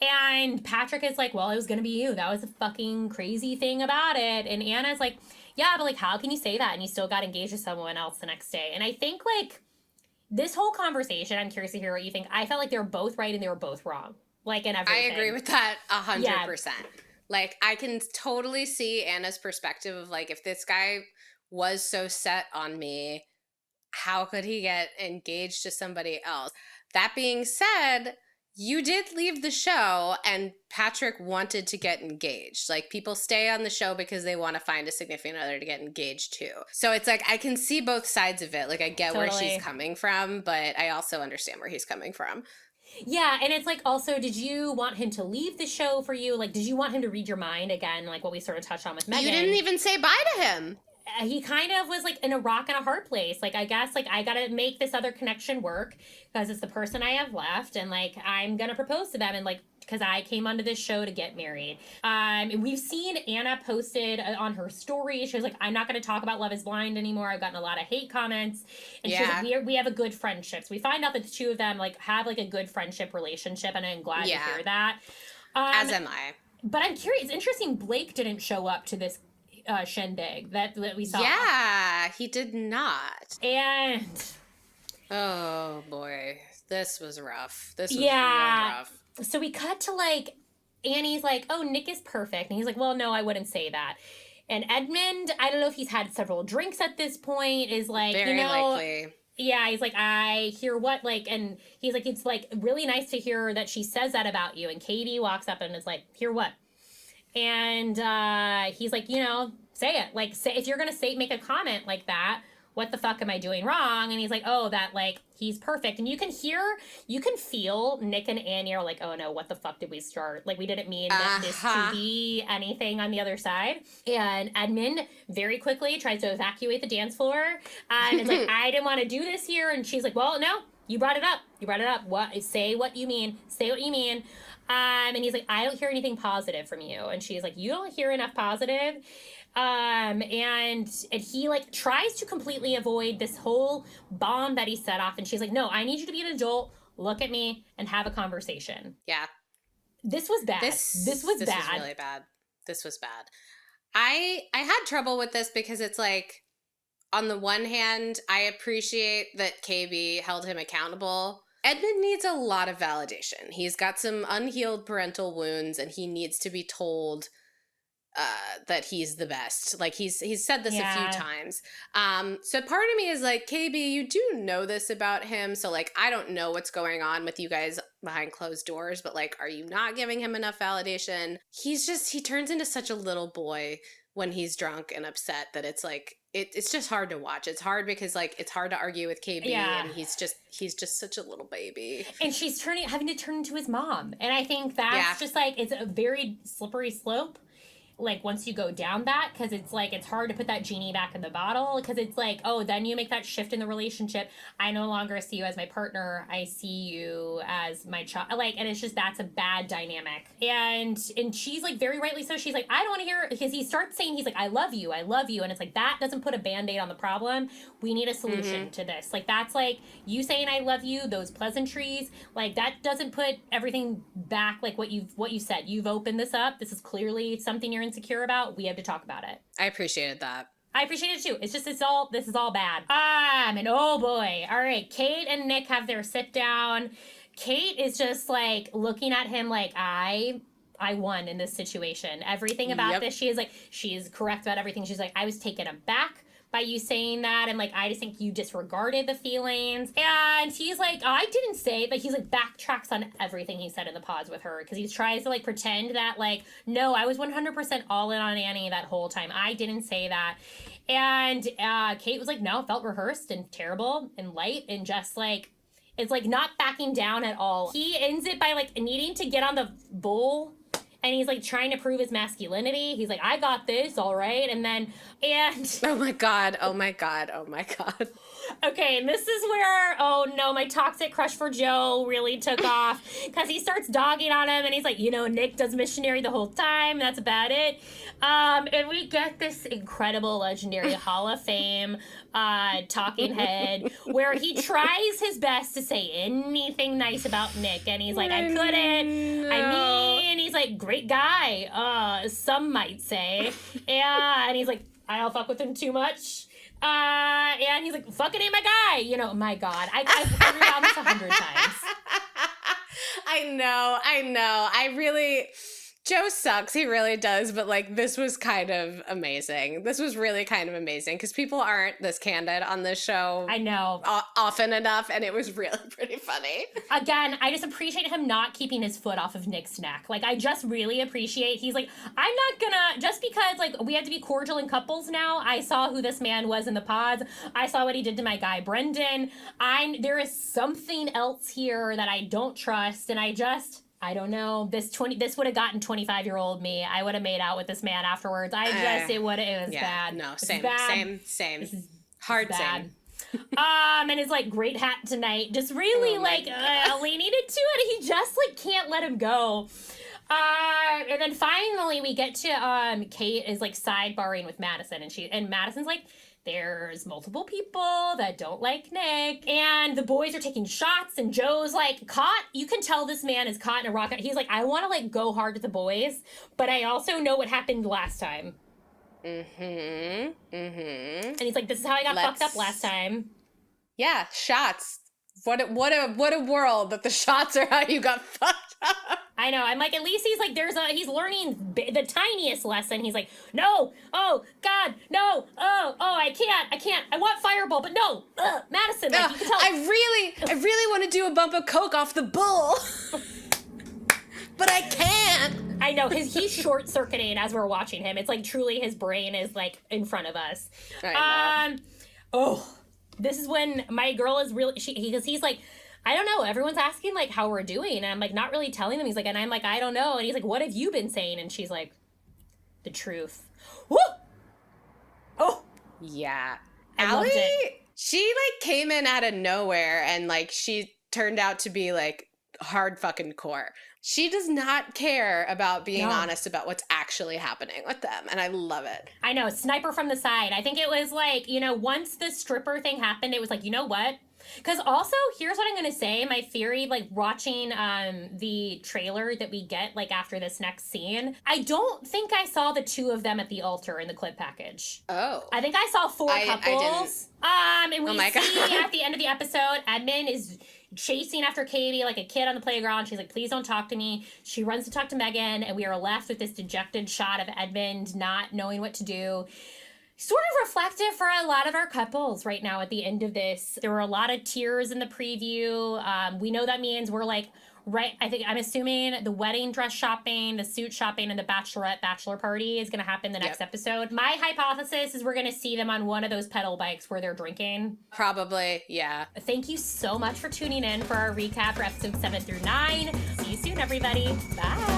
And Patrick is like, well, it was going to be you. That was the fucking crazy thing about it. And Anna's like, yeah, but like, how can you say that? And you still got engaged with someone else the next day. And I think like this whole conversation, I'm curious to hear what you think. I felt like they were both right and they were both wrong. Like in everything. I agree with that 100%. Like I can totally see Anna's perspective of like, if this guy was so set on me, how could he get engaged to somebody else? That being said, you did leave the show and Patrick wanted to get engaged. Like people stay on the show because they want to find a significant other to get engaged to. So it's like, I can see both sides of it. Like I get where she's coming from, but I also understand where he's coming from. Yeah, and it's like also, did you want him to leave the show for you? Like, did you want him to read your mind again? Like what we sort of touched on with Megan. You didn't even say bye to him. He kind of was like in a rock and a hard place. Like, I guess, like, I gotta make this other connection work because it's the person I have left. And like, I'm gonna propose to them. And like, because I came onto this show to get married. And we've seen Anna posted on her story. She was like, I'm not going to talk about Love is Blind anymore. I've gotten a lot of hate comments. And she was like, we have a good friendship. So we find out that the two of them like have like a good friendship relationship. And I'm glad to hear that. As am I. But I'm curious. It's interesting. Blake didn't show up to this shindig that we saw. Yeah, he did not. And oh boy, this was rough. This was real rough. So we cut to like Annie's like, oh, Nick is perfect, and he's like, well, no, I wouldn't say that. And Edmund, I don't know if he's had several drinks at this point, is like, very likely. Yeah, he's like, I hear what, like, and he's like, it's like really nice to hear that she says that about you. And Katie walks up and is like, hear what? And he's like, you know, say it. Like, say if you're gonna make a comment like that, what the fuck am I doing wrong? And he's like, oh, that like he's perfect. And you can feel Nick and Annie are like, oh no, what the fuck did we start? Like we didn't mean this to be anything on the other side. And Edmund very quickly tries to evacuate the dance floor. And it's like, I didn't want to do this here. And she's like, well, no, you brought it up. What? Say what you mean. Say what you mean. And he's like, I don't hear anything positive from you. And she's like, you don't hear enough positive. And he like tries to completely avoid this whole bomb that he set off. And she's like, no, I need you to be an adult, look at me and have a conversation. Yeah. This was bad. This was bad. This was really bad. This was bad. I had trouble with this because it's like, on the one hand, I appreciate that KB held him accountable. Edmund needs a lot of validation. He's got some unhealed parental wounds and he needs to be told that he's the best. Like he's said this a few times. So part of me is like, KB, you do know this about him. So like, I don't know what's going on with you guys behind closed doors, but like, are you not giving him enough validation? He turns into such a little boy when he's drunk and upset that it's like, it's just hard to watch. It's hard because like, it's hard to argue with KB and he's just such a little baby. And she's having to turn into his mom. And I think that's just like, it's a very slippery slope. Like once you go down that, because it's like it's hard to put that genie back in the bottle, because it's like, oh, then you make that shift in the relationship. I no longer see you as my partner, I see you as my child. Like, and it's just, that's a bad dynamic. And she's like, very rightly so, she's like, I don't want to hear, because he starts saying, he's like, I love you, and it's like, that doesn't put a band-aid on the problem. We need a solution to this. Like, that's like you saying I love you, those pleasantries, like that doesn't put everything back. Like what you said, you've opened this up, this is clearly something you're insecure about. We have to talk about it. I appreciated that. I appreciate it too. It's just, this is all bad. And oh boy. All right. Kate and Nick have their sit down. Kate is just like looking at him like, I I won in this situation. Everything about this, she is correct about everything. She's like, I was taken aback by you saying that, and like, I just think you disregarded the feelings. And he's like, I didn't say, like, he's like backtracks on everything he said in the pods with her, because he tries to like pretend that like, no, I was 100% all in on Annie that whole time. I didn't say that. And Kate was like, no, it felt rehearsed and terrible and light and just like, it's like not backing down at all. He ends it by like needing to get on the bull. And he's, like, trying to prove his masculinity. He's like, I got this, all right? Oh, my God. Oh, my God. Oh, my God. Okay, and this is where, oh, no, my toxic crush for Joe really took off. Because he starts dogging on him, and he's like, Nick does missionary the whole time. That's about it. And we get this incredible, legendary Hall of Fame talking head where he tries his best to say anything nice about Nick. And he's like, I couldn't. No. I mean, he's like, great guy, some might say. And he's like, I don't fuck with him too much. And he's like, fucking ain't my guy. My God. I've rewound this 100 times. I know. Joe sucks. He really does. But, like, this was kind of amazing. This was really kind of amazing because people aren't this candid on this show. I know. Often enough. And it was really pretty funny. Again, I just appreciate him not keeping his foot off of Nick's neck. Like, I just really appreciate, he's like, I'm not gonna, just because, like, we have to be cordial in couples now. I saw who this man was in the pods. I saw what he did to my guy, Brendan. There is something else here that I don't trust. And I don't know. This would have gotten 25-year-old me. I would have made out with this man afterwards. It was bad. No, same. Hard bad. same. And his like great hat tonight, just really leaning into it. He just like can't let him go. And then finally we get to Kate is like sidebarring with Madison, and Madison's like, there's multiple people that don't like Nick, and the boys are taking shots, and Joe's like caught. You can tell this man is caught in a rocket. He's like, I want to like go hard with the boys, but I also know what happened last time. And he's like, this is how I got fucked up last time. Yeah, shots. What a world that the shots are how you got fucked up. I know. I'm like, at least he's like, he's learning the tiniest lesson. He's like, no, oh God, no, oh, I can't. I want Fireball, but no, Madison. Like, you can tell. I really want to do a bump of coke off the bull, but I can't. I know, he's short circuiting as we're watching him. It's like truly his brain is like in front of us. I know. This is when my girl is really, because he's like, I don't know, everyone's asking like how we're doing, and I'm like not really telling them. He's like, and I'm like, I don't know. And he's like, what have you been saying? And she's like, the truth. Woo! Oh yeah, loved it. She like came in out of nowhere, and like she turned out to be like hard fucking core. She does not care about being honest about what's actually happening with them, and I love it. I know, sniper from the side. I think it was like, once the stripper thing happened, it was like, you know what? Because also, here's what I'm going to say. My theory, like watching the trailer that we get like after this next scene, I don't think I saw the two of them at the altar in the clip package. Oh. I think I saw four couples. And we see at the end of the episode, Edmund is chasing after Katie like a kid on the playground. She's like, please don't talk to me. She runs to talk to Megan, and we are left with this dejected shot of Edmund not knowing what to do. Sort of reflective for a lot of our couples right now at the end of this. There were a lot of tears in the preview. We know that means we're like, I'm assuming the wedding dress shopping, the suit shopping, and the bachelor party is going to happen the next episode. My hypothesis is we're going to see them on one of those pedal bikes where they're drinking. Probably, yeah. Thank you so much for tuning in for our recap for episodes 7 through 9. See you soon, everybody. Bye.